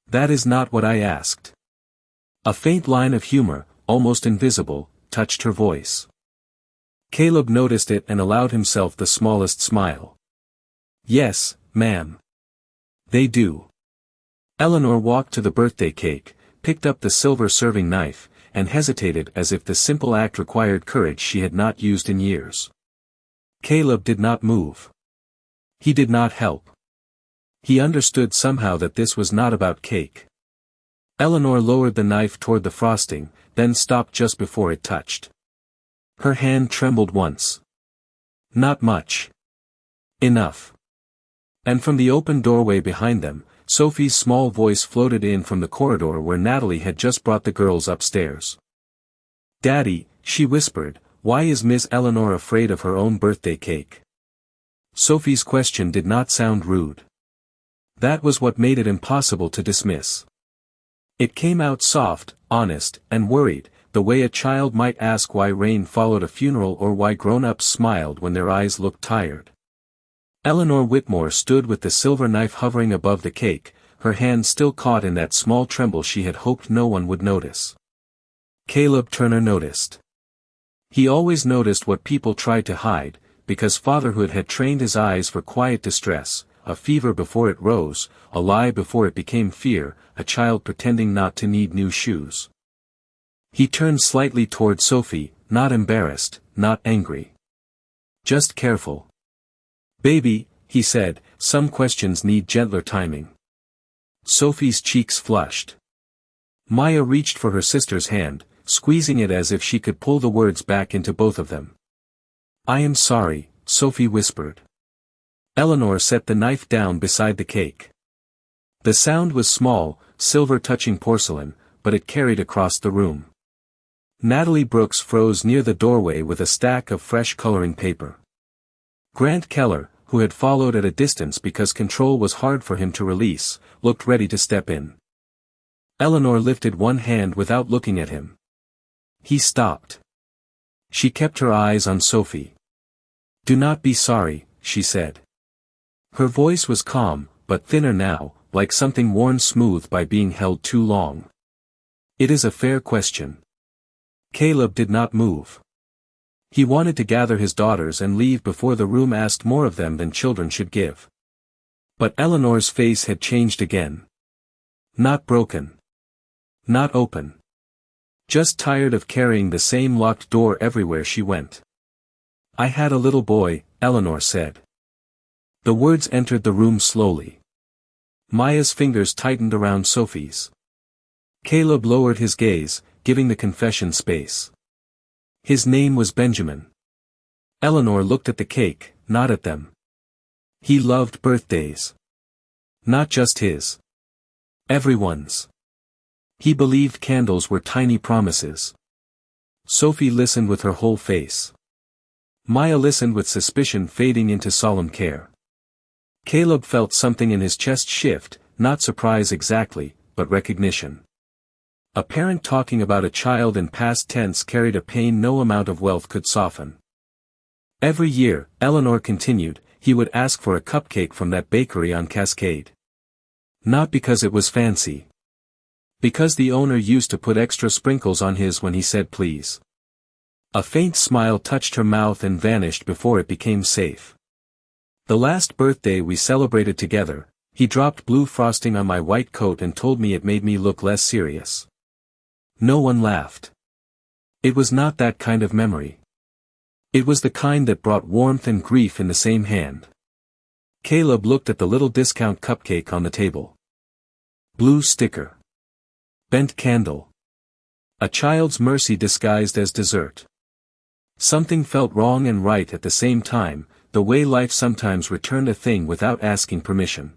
"That is not what I asked." A faint line of humor, almost invisible, touched her voice. Caleb noticed it and allowed himself the smallest smile. "Yes, ma'am. They do." Eleanor walked to the birthday cake, picked up the silver serving knife, and hesitated as if the simple act required courage she had not used in years. Caleb did not move. He did not help. He understood somehow that this was not about cake. Eleanor lowered the knife toward the frosting, then stopped just before it touched. Her hand trembled once. "Not much." "Enough." And from the open doorway behind them, Sophie's small voice floated in from the corridor where Natalie had just brought the girls upstairs. "Daddy," she whispered, "why is Miss Eleanor afraid of her own birthday cake?" Sophie's question did not sound rude. That was what made it impossible to dismiss. It came out soft, honest, and worried, the way a child might ask why rain followed a funeral or why grown-ups smiled when their eyes looked tired. Eleanor Whitmore stood with the silver knife hovering above the cake, her hand still caught in that small tremble she had hoped no one would notice. Caleb Turner noticed. He always noticed what people tried to hide, because fatherhood had trained his eyes for quiet distress, a fever before it rose, a lie before it became fear, a child pretending not to need new shoes. He turned slightly toward Sophie, not embarrassed, not angry. "Just careful. Baby," he said, "some questions need gentler timing." Sophie's cheeks flushed. Maya reached for her sister's hand, squeezing it as if she could pull the words back into both of them. "I am sorry," Sophie whispered. Eleanor set the knife down beside the cake. The sound was small, silver touching porcelain, but it carried across the room. Natalie Brooks froze near the doorway with a stack of fresh coloring paper. Grant Keller, who had followed at a distance because control was hard for him to release, looked ready to step in. Eleanor lifted one hand without looking at him. He stopped. She kept her eyes on Sophie. "Do not be sorry," she said. Her voice was calm, but thinner now, like something worn smooth by being held too long. "It is a fair question." Caleb did not move. He wanted to gather his daughters and leave before the room asked more of them than children should give. But Eleanor's face had changed again. Not broken. Not open. Just tired of carrying the same locked door everywhere she went. "I had a little boy," Eleanor said. The words entered the room slowly. Maya's fingers tightened around Sophie's. Caleb lowered his gaze, giving the confession space. His name was Benjamin. Eleanor looked at the cake, not at them. He loved birthdays. Not just his. Everyone's. He believed candles were tiny promises. Sophie listened with her whole face. Maya listened with suspicion fading into solemn care. Caleb felt something in his chest shift, not surprise exactly, but recognition. A parent talking about a child in past tense carried a pain no amount of wealth could soften. Every year, Eleanor continued, he would ask for a cupcake from that bakery on Cascade. Not because it was fancy. Because the owner used to put extra sprinkles on his when he said please. A faint smile touched her mouth and vanished before it became safe. The last birthday we celebrated together, he dropped blue frosting on my white coat and told me it made me look less serious. No one laughed. It was not that kind of memory. It was the kind that brought warmth and grief in the same hand. Caleb looked at the little discount cupcake on the table. Blue sticker. Bent candle. A child's mercy disguised as dessert. Something felt wrong and right at the same time, the way life sometimes returned a thing without asking permission.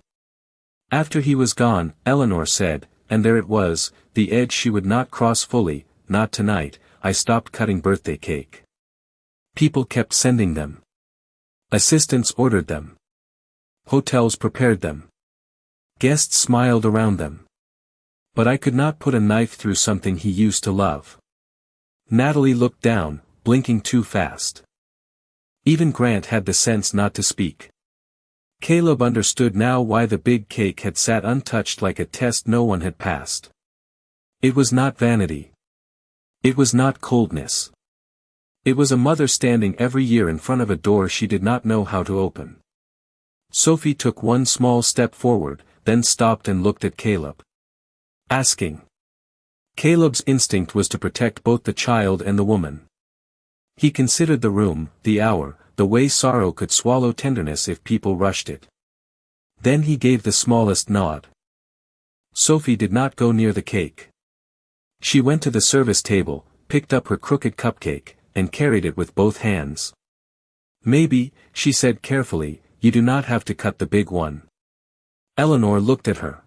After he was gone, Eleanor said, and there it was, the edge she would not cross fully, not tonight, I stopped cutting birthday cake. People kept sending them. Assistants ordered them. Hotels prepared them. Guests smiled around them. But I could not put a knife through something he used to love. Natalie looked down, blinking too fast. Even Grant had the sense not to speak. Caleb understood now why the big cake had sat untouched like a test no one had passed. It was not vanity. It was not coldness. It was a mother standing every year in front of a door she did not know how to open. Sophie took one small step forward, then stopped and looked at Caleb. Asking. Caleb's instinct was to protect both the child and the woman. He considered the room, the hour, the way sorrow could swallow tenderness if people rushed it. Then he gave the smallest nod. Sophie did not go near the cake. She went to the service table, picked up her crooked cupcake, and carried it with both hands. Maybe, she said carefully, you do not have to cut the big one. Eleanor looked at her.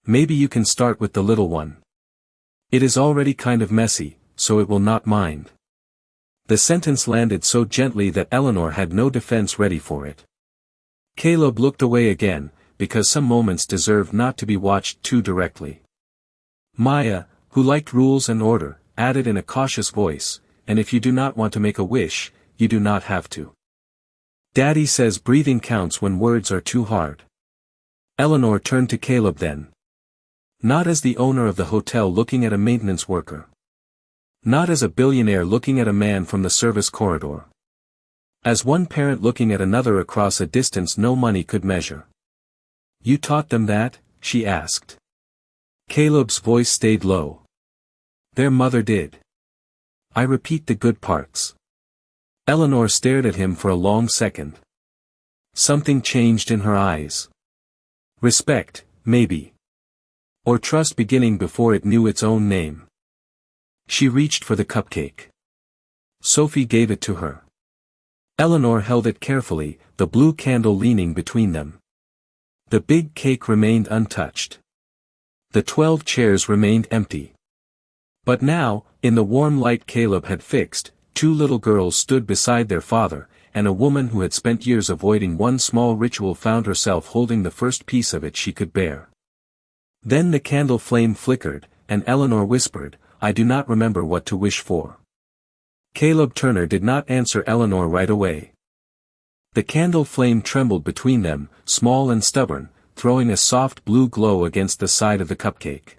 Maybe you can start with the little one. It is already kind of messy, so it will not mind. The sentence landed so gently that Eleanor had no defense ready for it. Caleb looked away again, because some moments deserved not to be watched too directly. Maya, who liked rules and order, added in a cautious voice, and if you do not want to make a wish, you do not have to. Daddy says breathing counts when words are too hard. Eleanor turned to Caleb then. Not as the owner of the hotel looking at a maintenance worker. Not as a billionaire looking at a man from the service corridor. As one parent looking at another across a distance no money could measure. You taught them that? She asked. Caleb's voice stayed low. Their mother did. I repeat the good parts. Eleanor stared at him for a long second. Something changed in her eyes. Respect, maybe. Or trust beginning before it knew its own name. She reached for the cupcake. Sophie gave it to her. Eleanor held it carefully, the blue candle leaning between them. The big cake remained untouched. The 12 chairs remained empty. But now, in the warm light Caleb had fixed, 2 little girls stood beside their father, and a woman who had spent years avoiding one small ritual found herself holding the first piece of it she could bear. Then the candle flame flickered, and Eleanor whispered, I do not remember what to wish for. Caleb Turner did not answer Eleanor right away. The candle flame trembled between them, small and stubborn, throwing a soft blue glow against the side of the cupcake.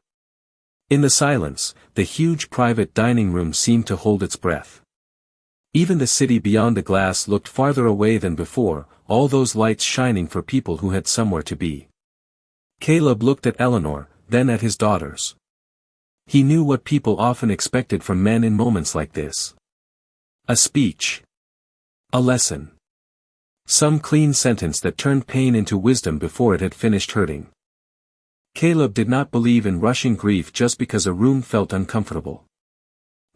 In the silence, the huge private dining room seemed to hold its breath. Even the city beyond the glass looked farther away than before, all those lights shining for people who had somewhere to be. Caleb looked at Eleanor, then at his daughters. He knew what people often expected from men in moments like this. A speech. A lesson. Some clean sentence that turned pain into wisdom before it had finished hurting. Caleb did not believe in rushing grief just because a room felt uncomfortable.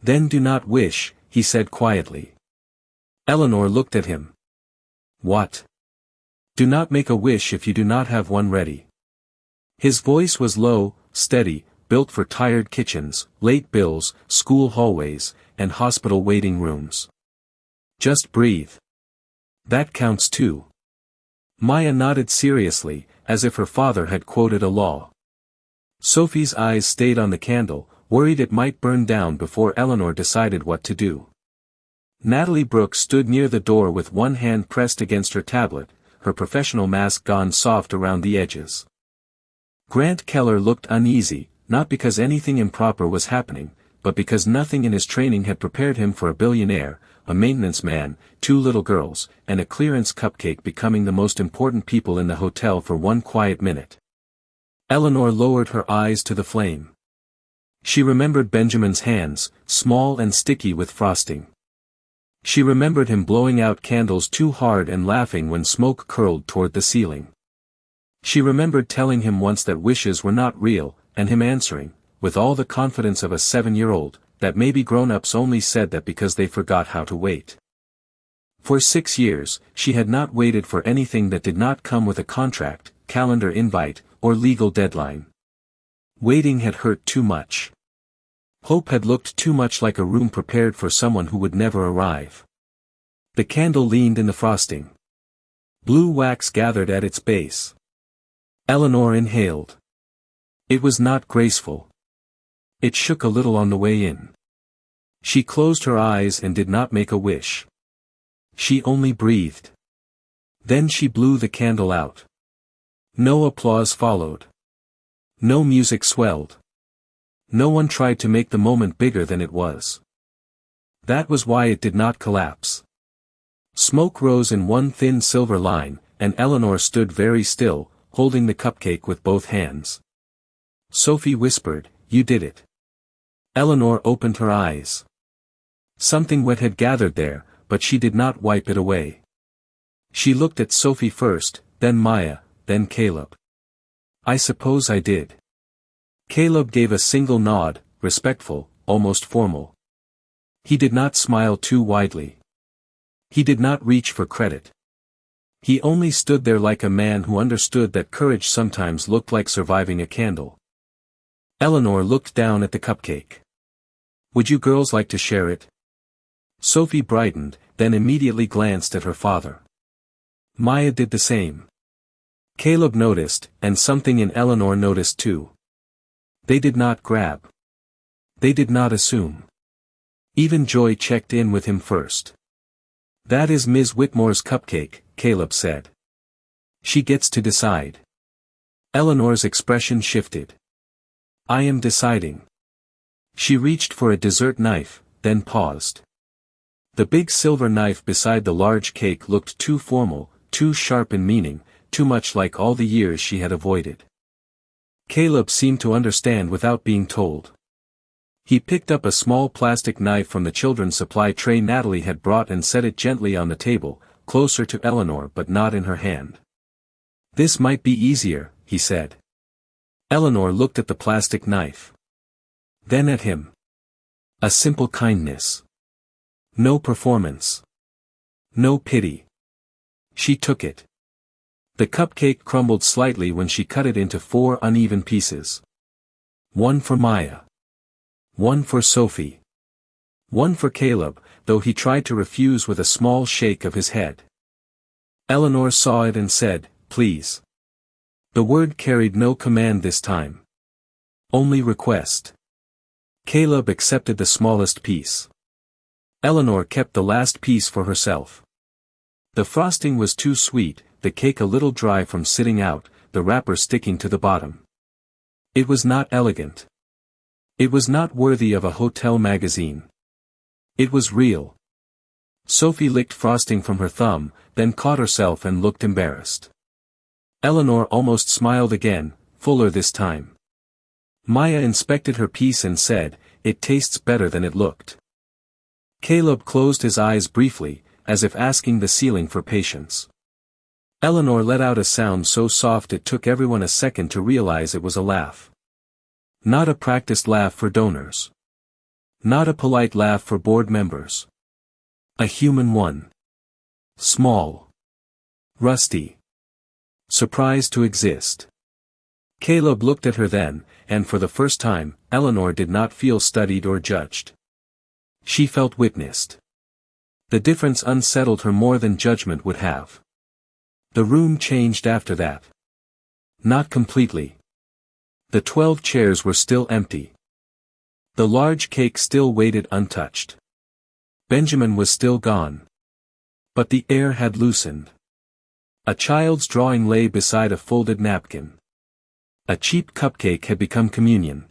Then do not wish, he said quietly. Eleanor looked at him. What? Do not make a wish if you do not have one ready. His voice was low, steady, built for tired kitchens, late bills, school hallways, and hospital waiting rooms. Just breathe. That counts too. Maya nodded seriously, as if her father had quoted a law. Sophie's eyes stayed on the candle, worried it might burn down before Eleanor decided what to do. Natalie Brooks stood near the door with one hand pressed against her tablet, her professional mask gone soft around the edges. Grant Keller looked uneasy, not because anything improper was happening, but because nothing in his training had prepared him for a billionaire, a maintenance man, 2 little girls, and a clearance cupcake becoming the most important people in the hotel for one quiet minute. Eleanor lowered her eyes to the flame. She remembered Benjamin's hands, small and sticky with frosting. She remembered him blowing out candles too hard and laughing when smoke curled toward the ceiling. She remembered telling him once that wishes were not real, and him answering, with all the confidence of a 7-year-old, that maybe grown-ups only said that because they forgot how to wait. For 6 years, she had not waited for anything that did not come with a contract, calendar invite, or legal deadline. Waiting had hurt too much. Hope had looked too much like a room prepared for someone who would never arrive. The candle leaned in the frosting. Blue wax gathered at its base. Eleanor inhaled. It was not graceful. It shook a little on the way in. She closed her eyes and did not make a wish. She only breathed. Then she blew the candle out. No applause followed. No music swelled. No one tried to make the moment bigger than it was. That was why it did not collapse. Smoke rose in one thin silver line, and Eleanor stood very still, holding the cupcake with both hands. Sophie whispered, "You did it." Eleanor opened her eyes. Something wet had gathered there, but she did not wipe it away. She looked at Sophie first, then Maya, then Caleb. "I suppose I did." Caleb gave a single nod, respectful, almost formal. He did not smile too widely. He did not reach for credit. He only stood there like a man who understood that courage sometimes looked like surviving a candle. Eleanor looked down at the cupcake. "Would you girls like to share it?" Sophie brightened, then immediately glanced at her father. Maya did the same. Caleb noticed, and something in Eleanor noticed too. They did not grab. They did not assume. Even Joy checked in with him first. "That is Ms. Whitmore's cupcake," Caleb said. "She gets to decide." Eleanor's expression shifted. "I am deciding." She reached for a dessert knife, then paused. The big silver knife beside the large cake looked too formal, too sharp in meaning, too much like all the years she had avoided. Caleb seemed to understand without being told. He picked up a small plastic knife from the children's supply tray Natalie had brought and set it gently on the table, closer to Eleanor but not in her hand. "This might be easier," he said. Eleanor looked at the plastic knife. Then at him. A simple kindness. No performance. No pity. She took it. The cupcake crumbled slightly when she cut it into 4 uneven pieces. One for Maya. One for Sophie. One for Caleb, though he tried to refuse with a small shake of his head. Eleanor saw it and said, "Please." The word carried no command this time. Only request. Caleb accepted the smallest piece. Eleanor kept the last piece for herself. The frosting was too sweet, the cake a little dry from sitting out, the wrapper sticking to the bottom. It was not elegant. It was not worthy of a hotel magazine. It was real. Sophie licked frosting from her thumb, then caught herself and looked embarrassed. Eleanor almost smiled again, fuller this time. Maya inspected her piece and said, "It tastes better than it looked." Caleb closed his eyes briefly, as if asking the ceiling for patience. Eleanor let out a sound so soft it took everyone a second to realize it was a laugh. Not a practiced laugh for donors. Not a polite laugh for board members. A human one. Small. Rusty. Surprised to exist. Caleb looked at her then, and for the first time, Eleanor did not feel studied or judged. She felt witnessed. The difference unsettled her more than judgment would have. The room changed after that. Not completely. The 12 chairs were still empty. The large cake still waited untouched. Benjamin was still gone. But the air had loosened. A child's drawing lay beside a folded napkin. A cheap cupcake had become communion.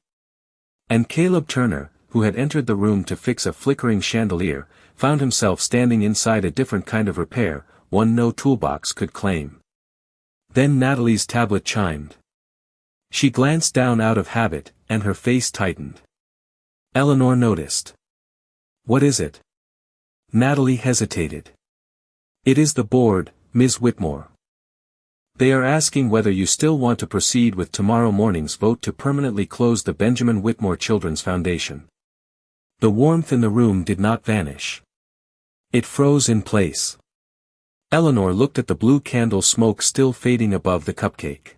And Caleb Turner, who had entered the room to fix a flickering chandelier, found himself standing inside a different kind of repair, one no toolbox could claim. Then Natalie's tablet chimed. She glanced down out of habit, and her face tightened. Eleanor noticed. "What is it?" Natalie hesitated. "It is the board, Ms. Whitmore. They are asking whether you still want to proceed with tomorrow morning's vote to permanently close the Benjamin Whitmore Children's Foundation." The warmth in the room did not vanish. It froze in place. Eleanor looked at the blue candle smoke still fading above the cupcake.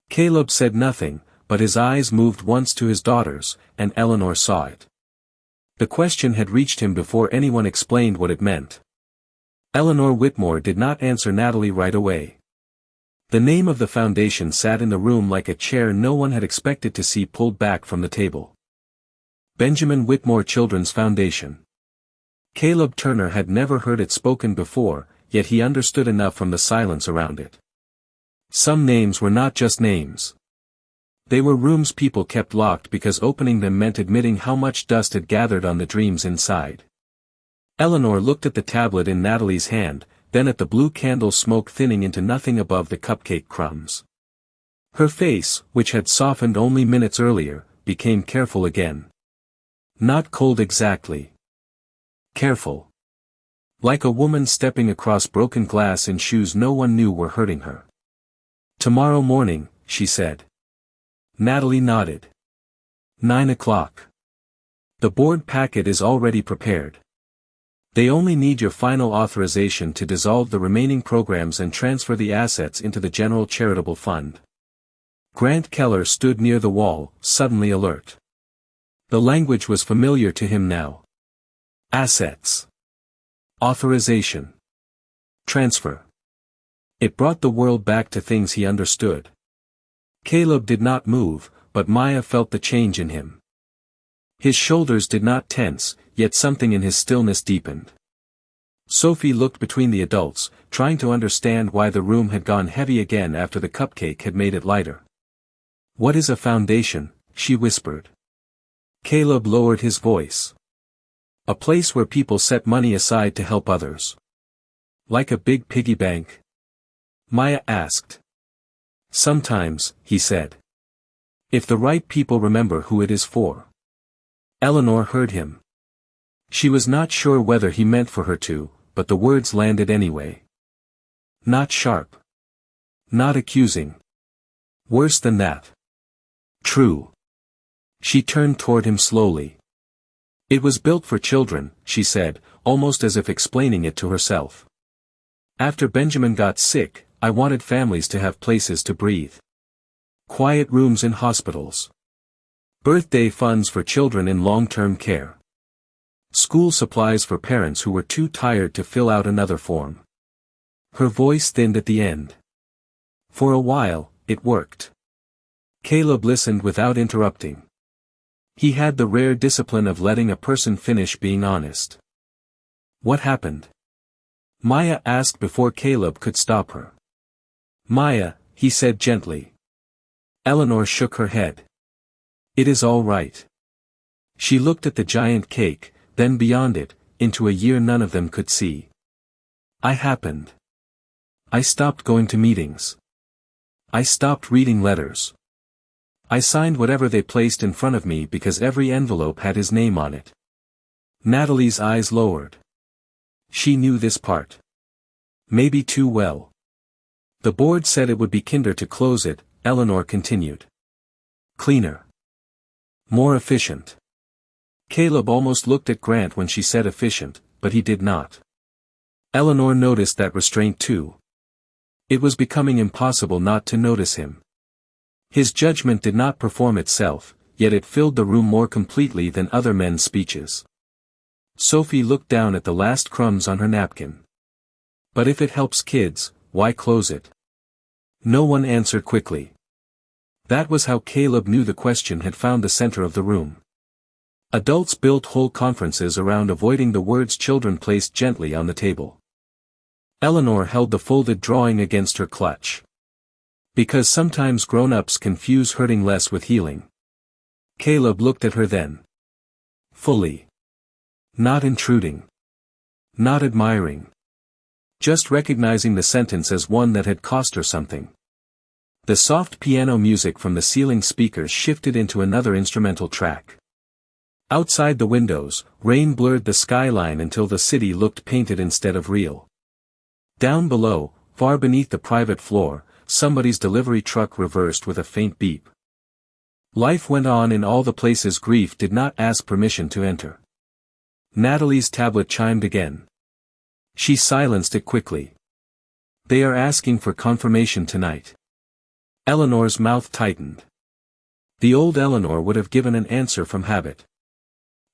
Caleb said nothing, but his eyes moved once to his daughters, and Eleanor saw it. The question had reached him before anyone explained what it meant. Eleanor Whitmore did not answer Natalie right away. The name of the foundation sat in the room like a chair no one had expected to see pulled back from the table. Benjamin Whitmore Children's Foundation. Caleb Turner had never heard it spoken before, yet he understood enough from the silence around it. Some names were not just names. They were rooms people kept locked because opening them meant admitting how much dust had gathered on the dreams inside. Eleanor looked at the tablet in Natalie's hand, then at the blue candle smoke thinning into nothing above the cupcake crumbs. Her face, which had softened only minutes earlier, became careful again. Not cold exactly. Careful. Like a woman stepping across broken glass in shoes no one knew were hurting her. "Tomorrow morning," she said. Natalie nodded. 9 o'clock. The board packet is already prepared. They only need your final authorization to dissolve the remaining programs and transfer the assets into the General Charitable Fund. Grant Keller stood near the wall, suddenly alert. The language was familiar to him now. Assets. Authorization. Transfer. It brought the world back to things he understood. Caleb did not move, but Maya felt the change in him. His shoulders did not tense, yet something in his stillness deepened. Sophie looked between the adults, trying to understand why the room had gone heavy again after the cupcake had made it lighter. "What is a foundation?" she whispered. Caleb lowered his voice. "A place where people set money aside to help others." "Like a big piggy bank?" Maya asked. "Sometimes," he said. "If the right people remember who it is for." Eleanor heard him. She was not sure whether he meant for her to, but the words landed anyway. Not sharp. Not accusing. Worse than that. True. She turned toward him slowly. "It was built for children," she said, almost as if explaining it to herself. "After Benjamin got sick, I wanted families to have places to breathe. Quiet rooms in hospitals. Birthday funds for children in long-term care. School supplies for parents who were too tired to fill out another form." Her voice thinned at the end. For a while, it worked. Caleb listened without interrupting. He had the rare discipline of letting a person finish being honest. "What happened?" Maya asked before Caleb could stop her. "Maya," he said gently. Eleanor shook her head. "It is all right." She looked at the giant cake, then beyond it, into a year none of them could see. "I happened. I stopped going to meetings. I stopped reading letters. I signed whatever they placed in front of me because every envelope had his name on it." Natalie's eyes lowered. She knew this part. Maybe too well. "The board said it would be kinder to close it," Eleanor continued. "Cleaner. More efficient." Caleb almost looked at Grant when she said efficient, but he did not. Eleanor noticed that restraint too. It was becoming impossible not to notice him. His judgment did not perform itself, yet it filled the room more completely than other men's speeches. Sophie looked down at the last crumbs on her napkin. "But if it helps kids, why close it? No one answered quickly. That was how Caleb knew the question had found the center of the room. Adults built whole conferences around avoiding the words children placed gently on the table. Eleanor held the folded drawing against her clutch. Because sometimes grown-ups confuse hurting less with healing. Caleb looked at her then. Fully. Not intruding. Not admiring. Just recognizing the sentence as one that had cost her something. The soft piano music from the ceiling speakers shifted into another instrumental track. Outside the windows, rain blurred the skyline until the city looked painted instead of real. Down below, far beneath the private floor, somebody's delivery truck reversed with a faint beep. Life went on in all the places grief did not ask permission to enter. Natalie's tablet chimed again. She silenced it quickly. They are asking for confirmation tonight. Eleanor's mouth tightened. The old Eleanor would have given an answer from habit.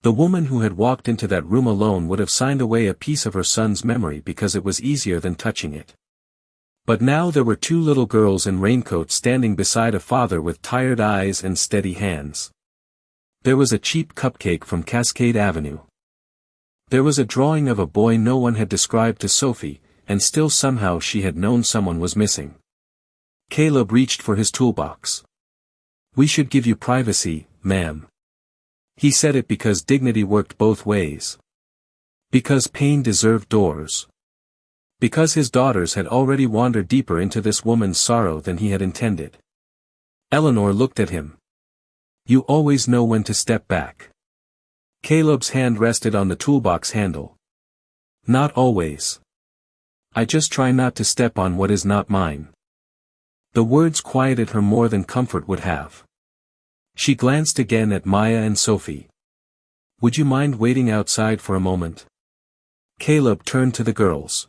The woman who had walked into that room alone would have signed away a piece of her son's memory because it was easier than touching it. But now there were two little girls in raincoats standing beside a father with tired eyes and steady hands. There was a cheap cupcake from Cascade Avenue. There was a drawing of a boy no one had described to Sophie, and still somehow she had known someone was missing. Caleb reached for his toolbox. We should give you privacy, ma'am. He said it because dignity worked both ways. Because pain deserved doors. Because his daughters had already wandered deeper into this woman's sorrow than he had intended. Eleanor looked at him. You always know when to step back. Caleb's hand rested on the toolbox handle. Not always. I just try not to step on what is not mine. The words quieted her more than comfort would have. She glanced again at Maya and Sophie. Would you mind waiting outside for a moment? Caleb turned to the girls.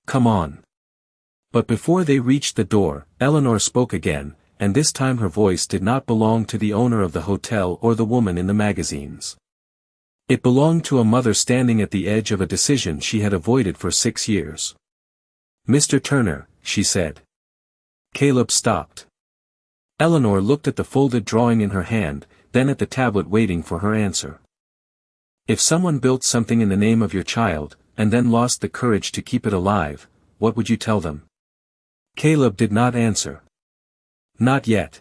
Come on. But before they reached the door, Eleanor spoke again, and this time her voice did not belong to the owner of the hotel or the woman in the magazines. It belonged to a mother standing at the edge of a decision she had avoided for 6 years. Mr. Turner, she said. Caleb stopped. Eleanor looked at the folded drawing in her hand, then at the tablet waiting for her answer. If someone built something in the name of your child, and then lost the courage to keep it alive, what would you tell them? Caleb did not answer. Not yet.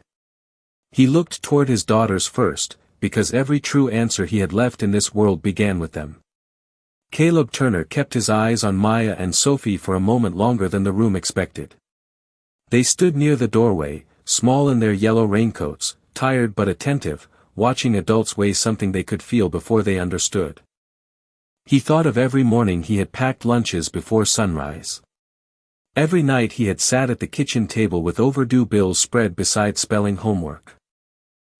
He looked toward his daughters first, because every true answer he had left in this world began with them. Caleb Turner kept his eyes on Maya and Sophie for a moment longer than the room expected. They stood near the doorway, small in their yellow raincoats, tired but attentive, watching adults weigh something they could feel before they understood. He thought of every morning he had packed lunches before sunrise. Every night he had sat at the kitchen table with overdue bills spread beside spelling homework.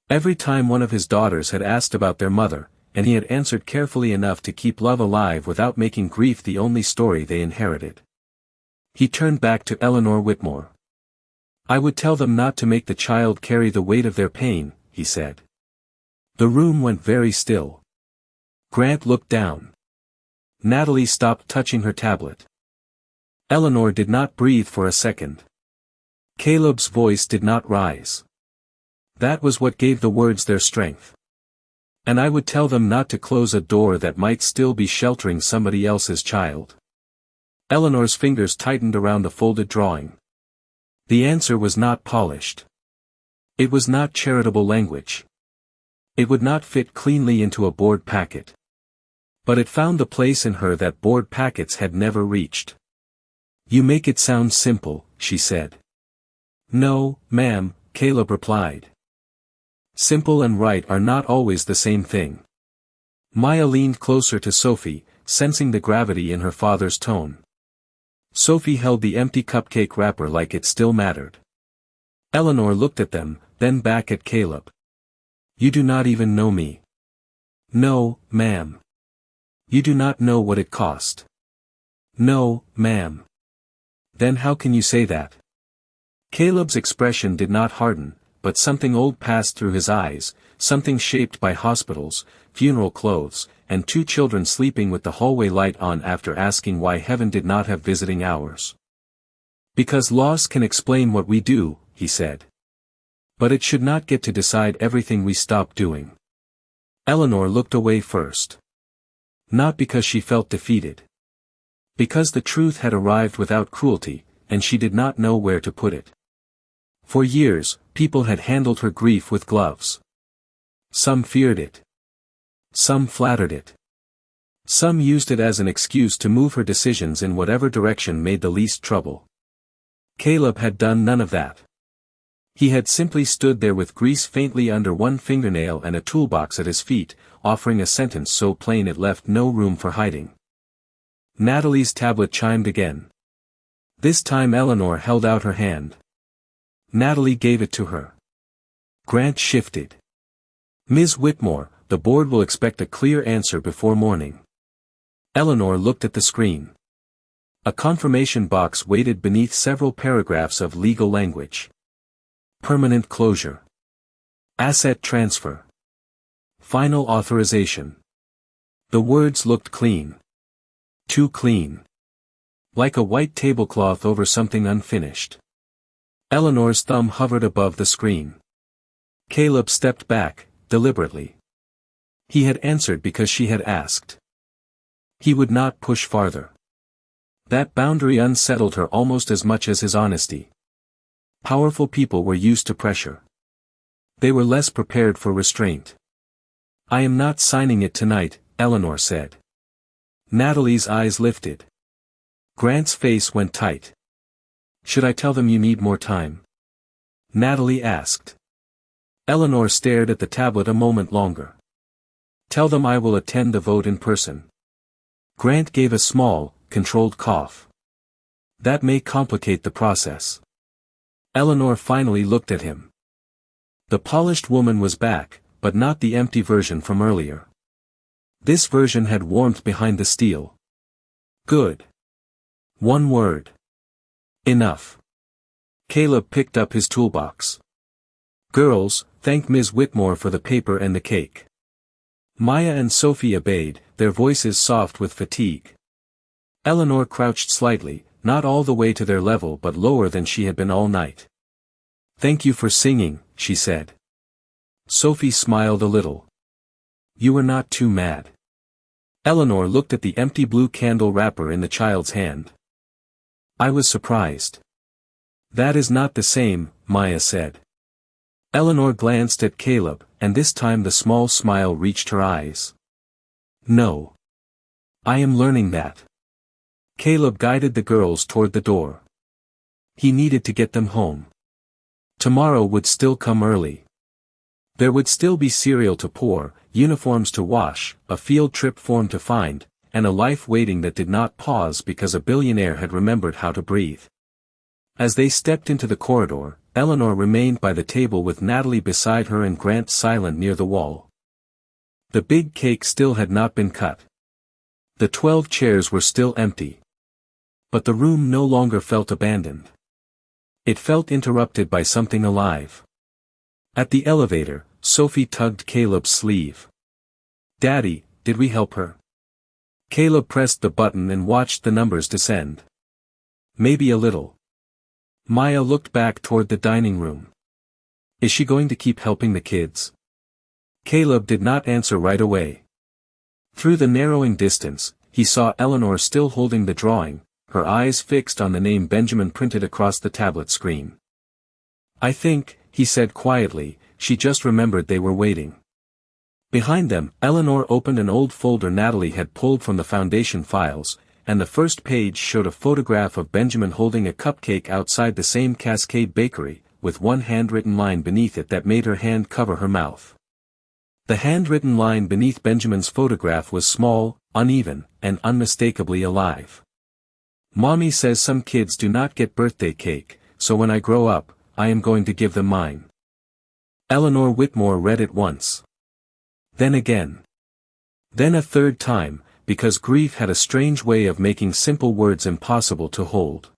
Every time one of his daughters had asked about their mother, and he had answered carefully enough to keep love alive without making grief the only story they inherited. He turned back to Eleanor Whitmore. I would tell them not to make the child carry the weight of their pain, he said. The room went very still. Grant looked down. Natalie stopped touching her tablet. Eleanor did not breathe for a second. Caleb's voice did not rise. That was what gave the words their strength. And I would tell them not to close a door that might still be sheltering somebody else's child. Eleanor's fingers tightened around the folded drawing. The answer was not polished. It was not charitable language. It would not fit cleanly into a board packet. But it found the place in her that board packets had never reached. You make it sound simple, she said. No, ma'am, Caleb replied. Simple and right are not always the same thing. Maya leaned closer to Sophie, sensing the gravity in her father's tone. Sophie held the empty cupcake wrapper like it still mattered. Eleanor looked at them, then back at Caleb. You do not even know me. No, ma'am. You do not know what it cost. No, ma'am. Then how can you say that? Caleb's expression did not harden, but something old passed through his eyes, something shaped by hospitals, funeral clothes, and 2 children sleeping with the hallway light on after asking why heaven did not have visiting hours. Because loss can explain what we do, he said. But it should not get to decide everything we stop doing. Eleanor looked away first. Not because she felt defeated. Because the truth had arrived without cruelty, and she did not know where to put it. For years, people had handled her grief with gloves. Some feared it. Some flattered it. Some used it as an excuse to move her decisions in whatever direction made the least trouble. Caleb had done none of that. He had simply stood there with grease faintly under one fingernail and a toolbox at his feet, offering a sentence so plain it left no room for hiding. Natalie's tablet chimed again. This time Eleanor held out her hand. Natalie gave it to her. Grant shifted. Ms. Whitmore, the board will expect a clear answer before morning. Eleanor looked at the screen. A confirmation box waited beneath several paragraphs of legal language. Permanent closure. Asset transfer. Final authorization. The words looked clean. Too clean. Like a white tablecloth over something unfinished. Eleanor's thumb hovered above the screen. Caleb stepped back, deliberately. He had answered because she had asked. He would not push farther. That boundary unsettled her almost as much as his honesty. Powerful people were used to pressure. They were less prepared for restraint. I am not signing it tonight, Eleanor said. Natalie's eyes lifted. Grant's face went tight. Should I tell them you need more time? Natalie asked. Eleanor stared at the tablet a moment longer. Tell them I will attend the vote in person. Grant gave a small, controlled cough. That may complicate the process. Eleanor finally looked at him. The polished woman was back, but not the empty version from earlier. This version had warmth behind the steel. Good. One word. Enough. Caleb picked up his toolbox. Girls, thank Ms. Whitmore for the paper and the cake. Maya and Sophie obeyed, their voices soft with fatigue. Eleanor crouched slightly, not all the way to their level but lower than she had been all night. Thank you for singing, she said. Sophie smiled a little. You were not too mad. Eleanor looked at the empty blue candle wrapper in the child's hand. I was surprised. That is not the same, Maya said. Eleanor glanced at Caleb, and this time the small smile reached her eyes. No. I am learning that. Caleb guided the girls toward the door. He needed to get them home. Tomorrow would still come early. There would still be cereal to pour, uniforms to wash, a field trip form to find, and a life waiting that did not pause because a billionaire had remembered how to breathe. As they stepped into the corridor, Eleanor remained by the table with Natalie beside her and Grant silent near the wall. The big cake still had not been cut. The 12 chairs were still empty. But the room no longer felt abandoned. It felt interrupted by something alive. At the elevator, Sophie tugged Caleb's sleeve. Daddy, did we help her? Caleb pressed the button and watched the numbers descend. Maybe a little. Maya looked back toward the dining room. Is she going to keep helping the kids? Caleb did not answer right away. Through the narrowing distance, he saw Eleanor still holding the drawing, her eyes fixed on the name Benjamin printed across the tablet screen. I think, he said quietly, she just remembered they were waiting. Behind them, Eleanor opened an old folder Natalie had pulled from the foundation files, and the first page showed a photograph of Benjamin holding a cupcake outside the same Cascade bakery, with one handwritten line beneath it that made her hand cover her mouth. The handwritten line beneath Benjamin's photograph was small, uneven, and unmistakably alive. Mommy says some kids do not get birthday cake, so when I grow up, I am going to give them mine. Eleanor Whitmore read it once. Then again. Then a third time, because grief had a strange way of making simple words impossible to hold.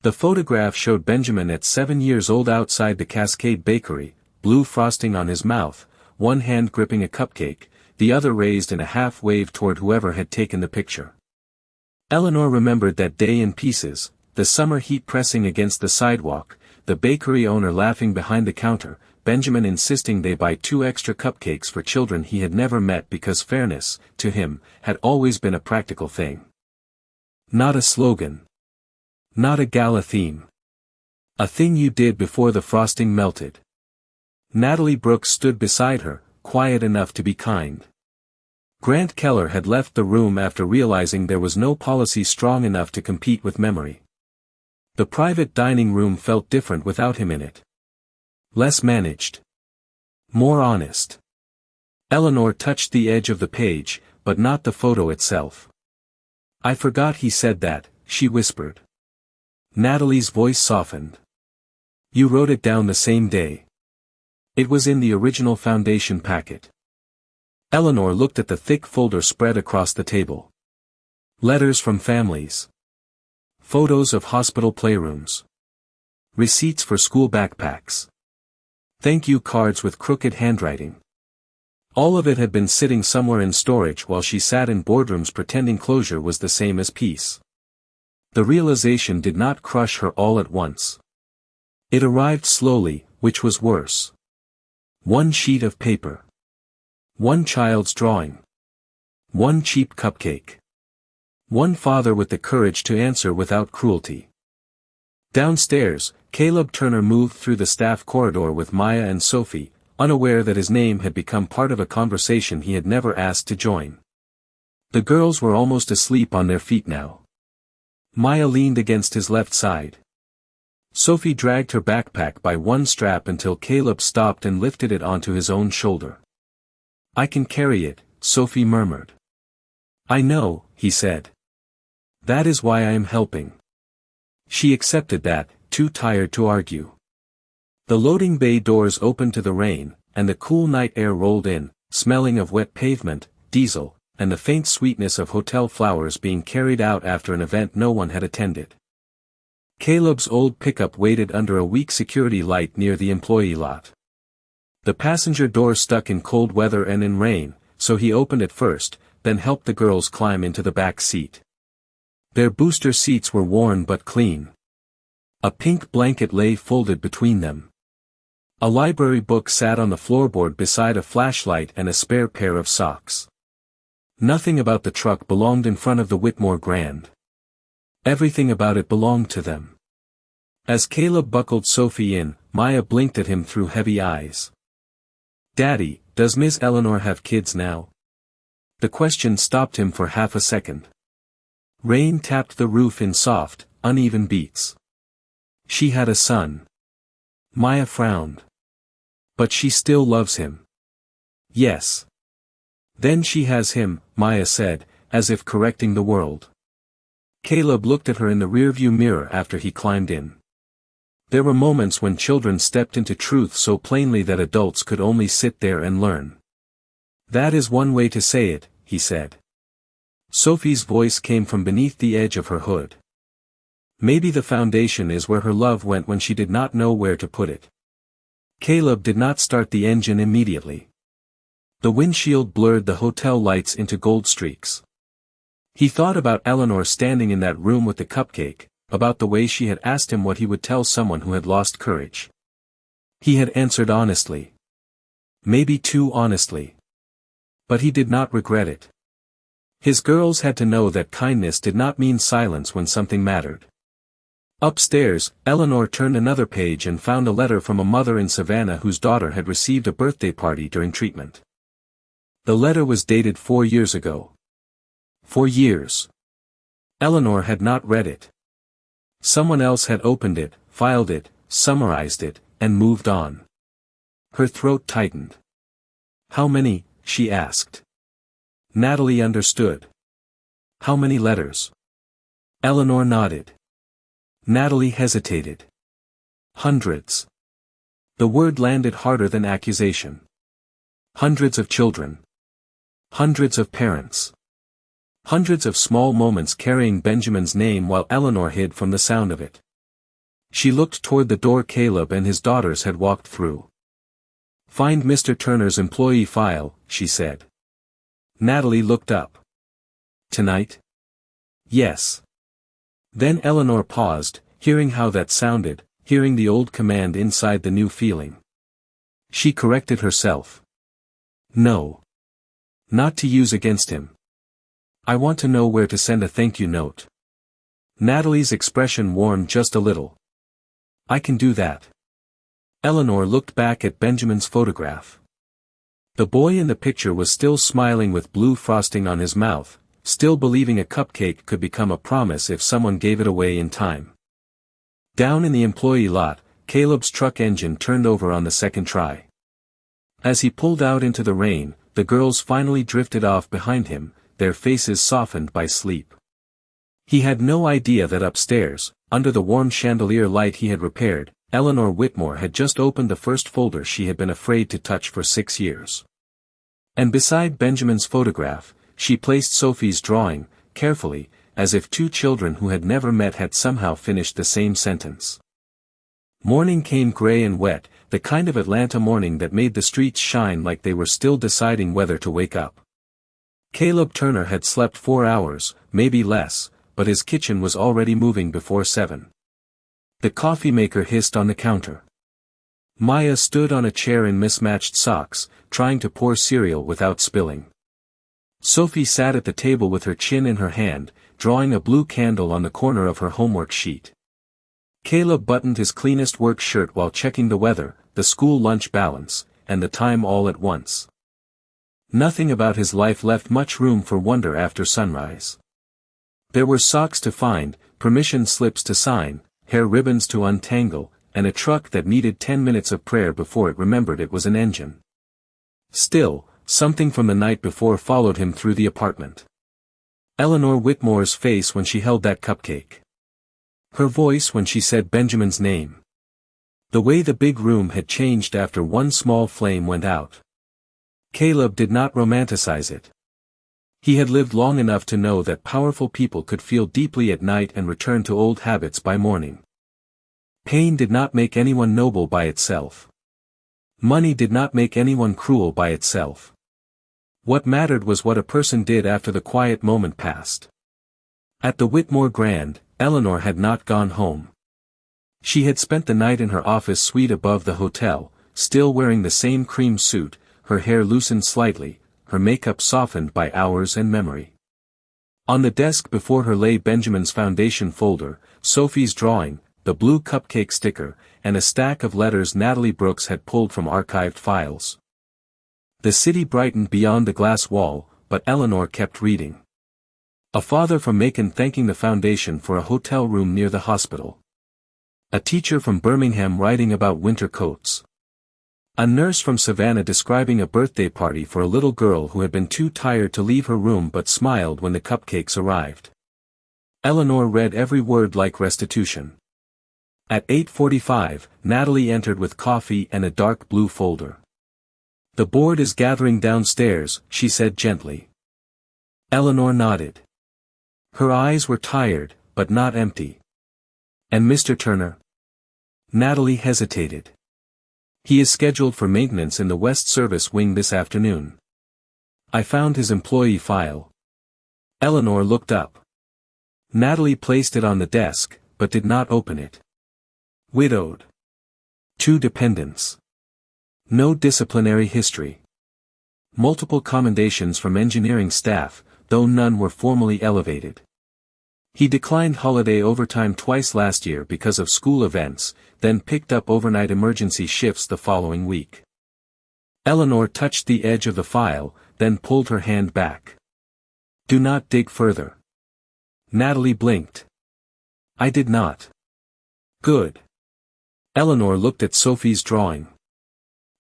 The photograph showed Benjamin at 7 years old outside the Cascade bakery, blue frosting on his mouth, one hand gripping a cupcake, the other raised in a half wave toward whoever had taken the picture. Eleanor remembered that day in pieces, the summer heat pressing against the sidewalk, the bakery owner laughing behind the counter, Benjamin insisting they buy 2 extra cupcakes for children he had never met because fairness, to him, had always been a practical thing. Not a slogan. Not a gala theme. A thing you did before the frosting melted. Natalie Brooks stood beside her, quiet enough to be kind. Grant Keller had left the room after realizing there was no policy strong enough to compete with memory. The private dining room felt different without him in it. Less managed. More honest. Eleanor touched the edge of the page, but not the photo itself. "I forgot he said that," she whispered. Natalie's voice softened. "You wrote it down the same day." It was in the original foundation packet. Eleanor looked at the thick folder spread across the table. Letters from families. Photos of hospital playrooms. Receipts for school backpacks. Thank you cards with crooked handwriting. All of it had been sitting somewhere in storage while she sat in boardrooms pretending closure was the same as peace. The realization did not crush her all at once. It arrived slowly, which was worse. 1 sheet of paper. 1 child's drawing. 1 cheap cupcake. 1 father with the courage to answer without cruelty. Downstairs, Caleb Turner moved through the staff corridor with Maya and Sophie, unaware that his name had become part of a conversation he had never asked to join. The girls were almost asleep on their feet now. Maya leaned against his left side. Sophie dragged her backpack by 1 strap until Caleb stopped and lifted it onto his own shoulder. "I can carry it," Sophie murmured. "I know," he said. "That is why I am helping." She accepted that, too tired to argue. The loading bay doors opened to the rain, and the cool night air rolled in, smelling of wet pavement, diesel, and the faint sweetness of hotel flowers being carried out after an event no one had attended. Caleb's old pickup waited under a weak security light near the employee lot. The passenger door stuck in cold weather and in rain, so he opened it first, then helped the girls climb into the back seat. Their booster seats were worn but clean. A pink blanket lay folded between them. A library book sat on the floorboard beside a flashlight and a spare pair of socks. Nothing about the truck belonged in front of the Whitmore Grand. Everything about it belonged to them. As Caleb buckled Sophie in, Maya blinked at him through heavy eyes. "Daddy, does Miss Eleanor have kids now?" The question stopped him for half a second. Rain tapped the roof in soft, uneven beats. She had a son. Maya frowned. But she still loves him. Yes. Then she has him, Maya said, as if correcting the world. Caleb looked at her in the rearview mirror after he climbed in. There were moments when children stepped into truth so plainly that adults could only sit there and learn. "That is one way to say it," he said. Sophie's voice came from beneath the edge of her hood. Maybe the foundation is where her love went when she did not know where to put it. Caleb did not start the engine immediately. The windshield blurred the hotel lights into gold streaks. He thought about Eleanor standing in that room with the cupcake, about the way she had asked him what he would tell someone who had lost courage. He had answered honestly. Maybe too honestly. But he did not regret it. His girls had to know that kindness did not mean silence when something mattered. Upstairs, Eleanor turned another page and found a letter from a mother in Savannah whose daughter had received a birthday party during treatment. The letter was dated 4 years ago. 4 years. Eleanor had not read it. Someone else had opened it, filed it, summarized it, and moved on. Her throat tightened. "How many?" she asked. Natalie understood. "How many letters?" Eleanor nodded. Natalie hesitated. "Hundreds." The word landed harder than accusation. Hundreds of children. Hundreds of parents. Hundreds of small moments carrying Benjamin's name while Eleanor hid from the sound of it. She looked toward the door Caleb and his daughters had walked through. "Find Mr. Turner's employee file," she said. Natalie looked up. "Tonight?" "Yes." Then Eleanor paused, hearing how that sounded, hearing the old command inside the new feeling. She corrected herself. No. Not to use against him. I want to know where to send a thank you note. Natalie's expression warmed just a little. I can do that. Eleanor looked back at Benjamin's photograph. The boy in the picture was still smiling with blue frosting on his mouth, still believing a cupcake could become a promise if someone gave it away in time. Down in the employee lot, Caleb's truck engine turned over on the second try. As he pulled out into the rain, the girls finally drifted off behind him, their faces softened by sleep. He had no idea that upstairs, under the warm chandelier light he had repaired, Eleanor Whitmore had just opened the first folder she had been afraid to touch for 6 years. And beside Benjamin's photograph, she placed Sophie's drawing, carefully, as if two children who had never met had somehow finished the same sentence. Morning came gray and wet, the kind of Atlanta morning that made the streets shine like they were still deciding whether to wake up. Caleb Turner had slept 4 hours, maybe less, but his kitchen was already moving before 7. The coffee maker hissed on the counter. Maya stood on a chair in mismatched socks, trying to pour cereal without spilling. Sophie sat at the table with her chin in her hand, drawing a blue candle on the corner of her homework sheet. Caleb buttoned his cleanest work shirt while checking the weather, the school lunch balance, and the time all at once. Nothing about his life left much room for wonder after sunrise. There were socks to find, permission slips to sign, hair ribbons to untangle, and a truck that needed 10 minutes of prayer before it remembered it was an engine. Still, something from the night before followed him through the apartment. Eleanor Whitmore's face when she held that cupcake. Her voice when she said Benjamin's name. The way the big room had changed after one small flame went out. Caleb did not romanticize it. He had lived long enough to know that powerful people could feel deeply at night and return to old habits by morning. Pain did not make anyone noble by itself. Money did not make anyone cruel by itself. What mattered was what a person did after the quiet moment passed. At the Whitmore Grand, Eleanor had not gone home. She had spent the night in her office suite above the hotel, still wearing the same cream suit, her hair loosened slightly, her makeup softened by hours and memory. On the desk before her lay Benjamin's foundation folder, Sophie's drawing, the blue cupcake sticker, and a stack of letters Natalie Brooks had pulled from archived files. The city brightened beyond the glass wall, but Eleanor kept reading. A father from Macon thanking the foundation for a hotel room near the hospital. A teacher from Birmingham writing about winter coats. A nurse from Savannah describing a birthday party for a little girl who had been too tired to leave her room but smiled when the cupcakes arrived. Eleanor read every word like restitution. At 8:45, Natalie entered with coffee and a dark blue folder. "The board is gathering downstairs," she said gently. Eleanor nodded. Her eyes were tired, but not empty. "And Mr. Turner?" Natalie hesitated. "He is scheduled for maintenance in the West Service Wing this afternoon. I found his employee file." Eleanor looked up. Natalie placed it on the desk, but did not open it. "Widowed. 2 dependents. No disciplinary history. Multiple commendations from engineering staff, though none were formally elevated. He declined holiday overtime twice last year because of school events, then picked up overnight emergency shifts the following week." Eleanor touched the edge of the file, then pulled her hand back. "Do not dig further." Natalie blinked. "I did not." "Good." Eleanor looked at Sophie's drawing.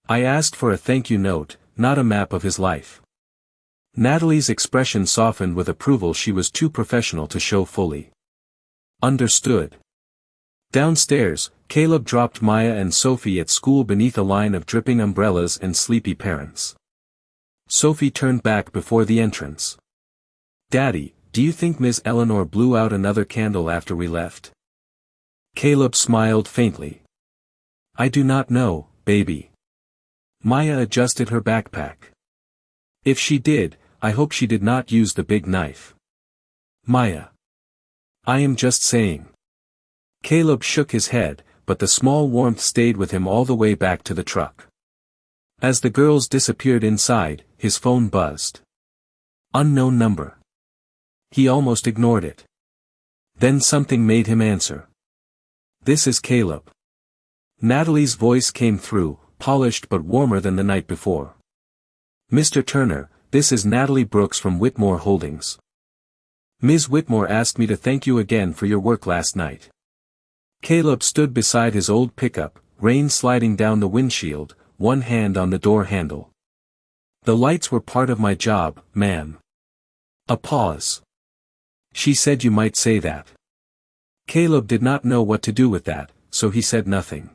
"I asked for a thank you note, not a map of his life." Natalie's expression softened with approval she was too professional to show fully. "Understood." Downstairs, Caleb dropped Maya and Sophie at school beneath a line of dripping umbrellas and sleepy parents. Sophie turned back before the entrance. "Daddy, do you think Miss Eleanor blew out another candle after we left?" Caleb smiled faintly. "I do not know, baby." Maya adjusted her backpack. "If she did, I hope she did not use the big knife." "Maya. I am just saying. Caleb shook his head, but the small warmth stayed with him all the way back to the truck. As the girls disappeared inside, his phone buzzed. Unknown number. He almost ignored it. Then something made him answer. This is Caleb. Natalie's voice came through, polished but warmer than the night before. Mr. Turner, this is Natalie Brooks from Whitmore Holdings. Ms. Whitmore asked me to thank you again for your work last night. Caleb stood beside his old pickup, rain sliding down the windshield, one hand on the door handle. The lights were part of my job, ma'am. A pause. She said you might say that. Caleb did not know what to do with that, so he said nothing.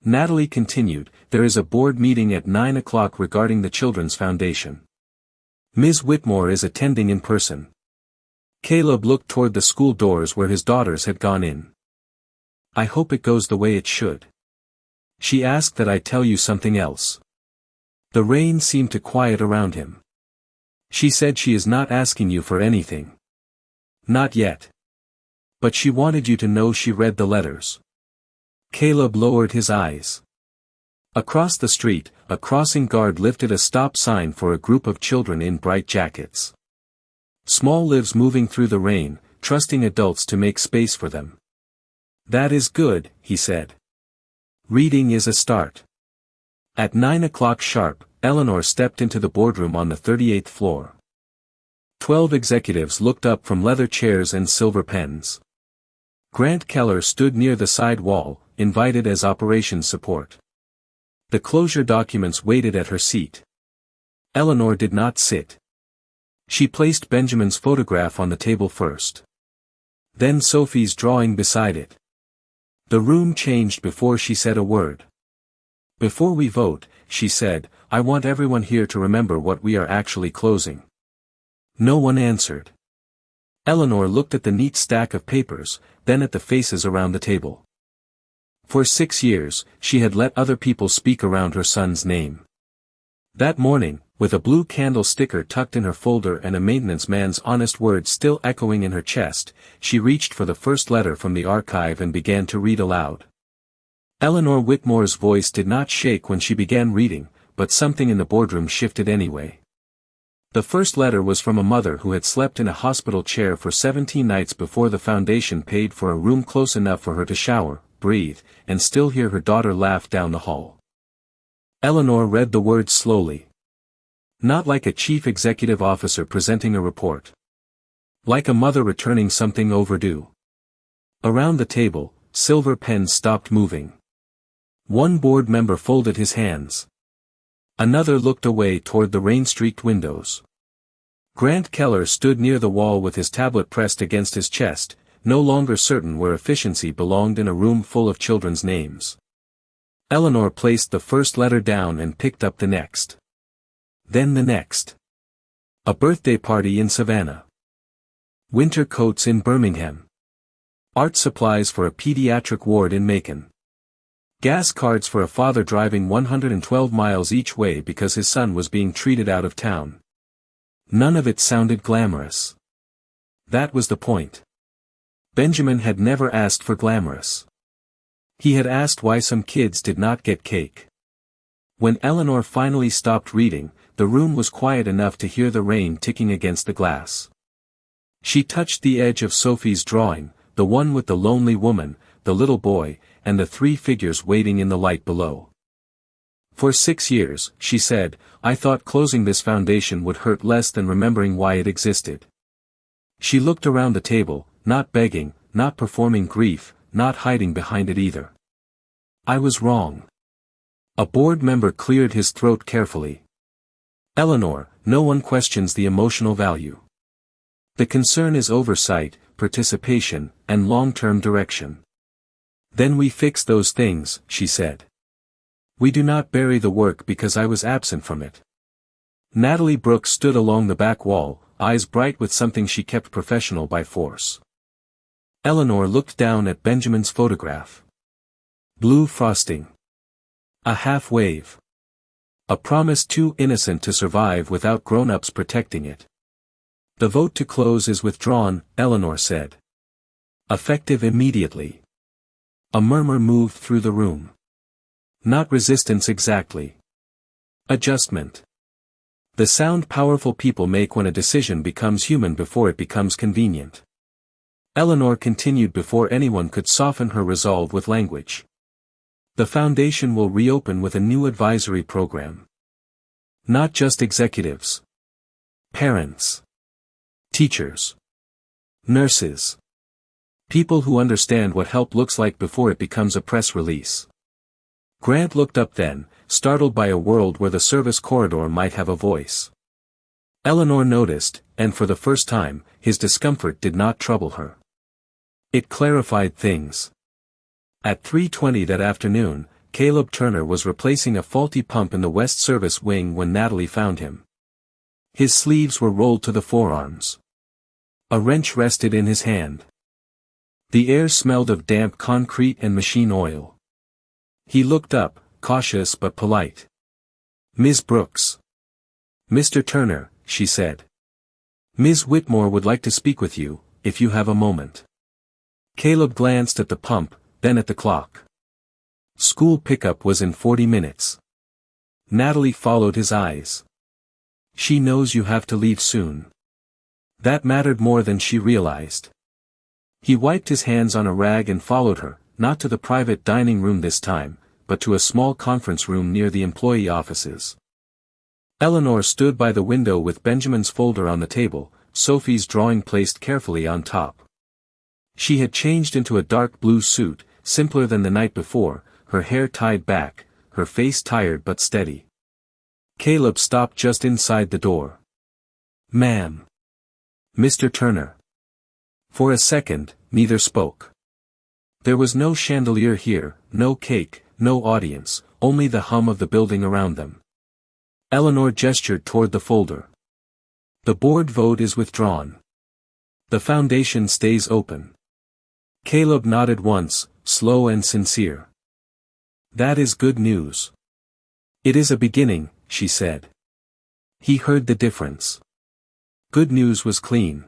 Natalie continued, there is a board meeting at 9 o'clock regarding the Children's Foundation. Ms. Whitmore is attending in person. Caleb looked toward the school doors where his daughters had gone in. I hope it goes the way it should. She asked that I tell you something else. The rain seemed to quiet around him. She said she is not asking you for anything. Not yet. But she wanted you to know she read the letters. Caleb lowered his eyes. Across the street, a crossing guard lifted a stop sign for a group of children in bright jackets. Small lives moving through the rain, trusting adults to make space for them. That is good, he said. Reading is a start. At 9 o'clock sharp, Eleanor stepped into the boardroom on the 38th floor. 12 executives looked up from leather chairs and silver pens. Grant Keller stood near the side wall, invited as operations support. The closure documents waited at her seat. Eleanor did not sit. She placed Benjamin's photograph on the table first. Then Sophie's drawing beside it. The room changed before she said a word. Before we vote, she said, I want everyone here to remember what we are actually closing. No one answered. Eleanor looked at the neat stack of papers, then at the faces around the table. For 6 years, she had let other people speak around her son's name. That morning, with a blue candle sticker tucked in her folder and a maintenance man's honest words still echoing in her chest, she reached for the first letter from the archive and began to read aloud. Eleanor Whitmore's voice did not shake when she began reading, but something in the boardroom shifted anyway. The first letter was from a mother who had slept in a hospital chair for 17 nights before the foundation paid for a room close enough for her to shower, breathe, and still hear her daughter laugh down the hall. Eleanor read the words slowly. Not like a chief executive officer presenting a report. Like a mother returning something overdue. Around the table, silver pens stopped moving. One board member folded his hands. Another looked away toward the rain-streaked windows. Grant Keller stood near the wall with his tablet pressed against his chest, no longer certain where efficiency belonged in a room full of children's names. Eleanor placed the first letter down and picked up the next. Then the next. A birthday party in Savannah. Winter coats in Birmingham. Art supplies for a pediatric ward in Macon. Gas cards for a father driving 112 miles each way because his son was being treated out of town. None of it sounded glamorous. That was the point. Benjamin had never asked for glamorous. He had asked why some kids did not get cake. When Eleanor finally stopped reading, the room was quiet enough to hear the rain ticking against the glass. She touched the edge of Sophie's drawing, the one with the lonely woman, the little boy, and the 3 figures waiting in the light below. For 6 years, she said, I thought closing this foundation would hurt less than remembering why it existed. She looked around the table, not begging, not performing grief, not hiding behind it either. I was wrong. A board member cleared his throat carefully. Eleanor, no one questions the emotional value. The concern is oversight, participation, and long-term direction. Then we fix those things, she said. We do not bury the work because I was absent from it. Natalie Brooks stood along the back wall, eyes bright with something she kept professional by force. Eleanor looked down at Benjamin's photograph. Blue frosting. A half wave. A promise too innocent to survive without grown-ups protecting it. The vote to close is withdrawn, Eleanor said. Effective immediately. A murmur moved through the room. Not resistance exactly. Adjustment. The sound powerful people make when a decision becomes human before it becomes convenient. Eleanor continued before anyone could soften her resolve with language. The foundation will reopen with a new advisory program. Not just executives. Parents. Teachers. Nurses. People who understand what help looks like before it becomes a press release. Grant looked up then, startled by a world where the service corridor might have a voice. Eleanor noticed, and for the first time, his discomfort did not trouble her. It clarified things. At 3:20 that afternoon, Caleb Turner was replacing a faulty pump in the West Service wing when Natalie found him. His sleeves were rolled to the forearms. A wrench rested in his hand. The air smelled of damp concrete and machine oil. He looked up, cautious but polite. "Ms. Brooks." "Mr. Turner," she said. "Ms. Whitmore would like to speak with you, if you have a moment." Caleb glanced at the pump, then at the clock. School pickup was in 40 minutes. Natalie followed his eyes. "She knows you have to leave soon." That mattered more than she realized. He wiped his hands on a rag and followed her, not to the private dining room this time, but to a small conference room near the employee offices. Eleanor stood by the window with Benjamin's folder on the table, Sophie's drawing placed carefully on top. She had changed into a dark blue suit, simpler than the night before, her hair tied back, her face tired but steady. Caleb stopped just inside the door. "Ma'am." "Mr. Turner." For a second, neither spoke. There was no chandelier here, no cake, no audience, only the hum of the building around them. Eleanor gestured toward the folder. "The board vote is withdrawn. The foundation stays open." Caleb nodded once, slow and sincere. "That is good news." "It is a beginning," she said. He heard the difference. Good news was clean.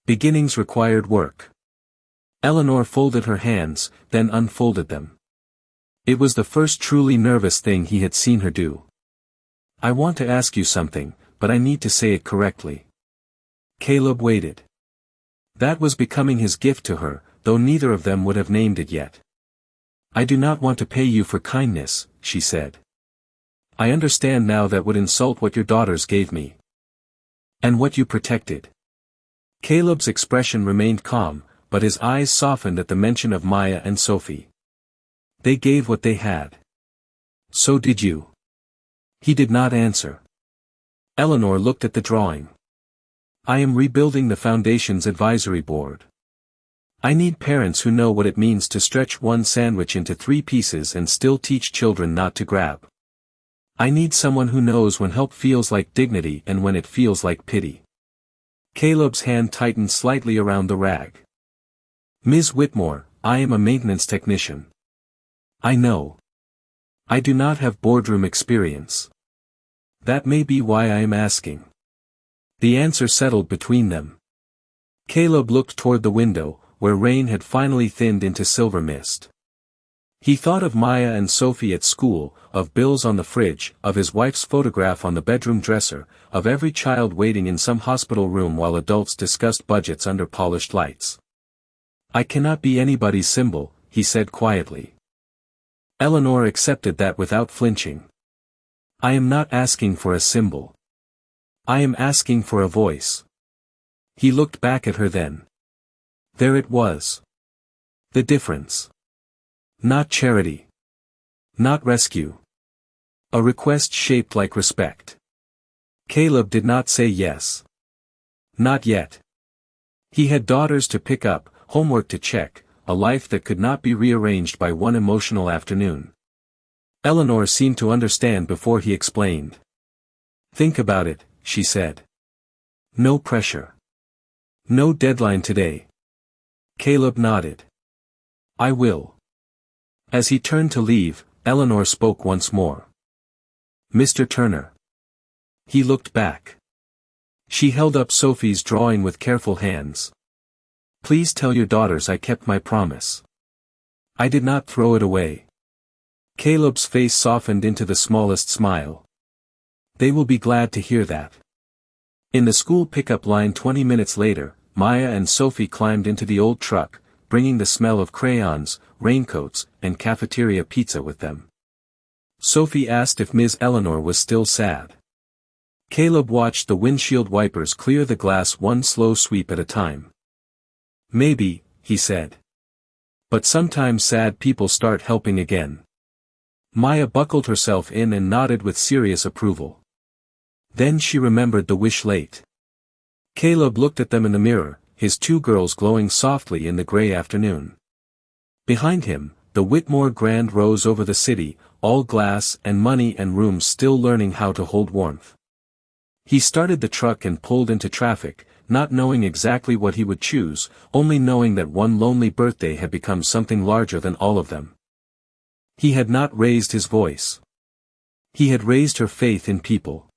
Beginnings required work. Eleanor folded her hands, then unfolded them. It was the first truly nervous thing he had seen her do. "I want to ask you something, but I need to say it correctly." Caleb waited. That was becoming his gift to her, though neither of them would have named it yet. "I do not want to pay you for kindness," she said. "I understand now that would insult what your daughters gave me. And what you protected." Caleb's expression remained calm, but his eyes softened at the mention of Maya and Sophie. "They gave what they had. So did you." He did not answer. Eleanor looked at the drawing. "I am rebuilding the foundation's advisory board. I need parents who know what it means to stretch one sandwich into 3 pieces and still teach children not to grab. I need someone who knows when help feels like dignity and when it feels like pity." Caleb's hand tightened slightly around the rag. "Ms. Whitmore, I am a maintenance technician." "I know. I do not have boardroom experience. That may be why I am asking." The answer settled between them. Caleb looked toward the window, where rain had finally thinned into silver mist. He thought of Maya and Sophie at school, of bills on the fridge, of his wife's photograph on the bedroom dresser, of every child waiting in some hospital room while adults discussed budgets under polished lights. "I cannot be anybody's symbol," he said quietly. Eleanor accepted that without flinching. "I am not asking for a symbol. I am asking for a voice." He looked back at her then. There it was. The difference. Not charity. Not rescue. A request shaped like respect. Caleb did not say yes. Not yet. He had daughters to pick up, homework to check, a life that could not be rearranged by one emotional afternoon. Eleanor seemed to understand before he explained. "Think about it," she said. "No pressure. No deadline today." Caleb nodded. "I will." As he turned to leave, Eleanor spoke once more. "Mr. Turner." He looked back. She held up Sophie's drawing with careful hands. Please tell your daughters I kept my promise. I did not throw it away. Caleb's face softened into the smallest smile. They will be glad to hear that. In the school pickup line 20 minutes later, Maya and Sophie climbed into the old truck, bringing the smell of crayons, raincoats, and cafeteria pizza with them. Sophie asked if Ms. Eleanor was still sad. Caleb watched the windshield wipers clear the glass one slow sweep at a time. Maybe, he said. But sometimes sad people start helping again. Maya buckled herself in and nodded with serious approval. Then she remembered the wish late. Caleb looked at them in the mirror, his two girls glowing softly in the gray afternoon. Behind him, the Whitmore Grand rose over the city, all glass and money and rooms still learning how to hold warmth. He started the truck and pulled into traffic, not knowing exactly what he would choose, only knowing that one lonely birthday had become something larger than all of them. He had not raised his voice. He had raised her faith in people.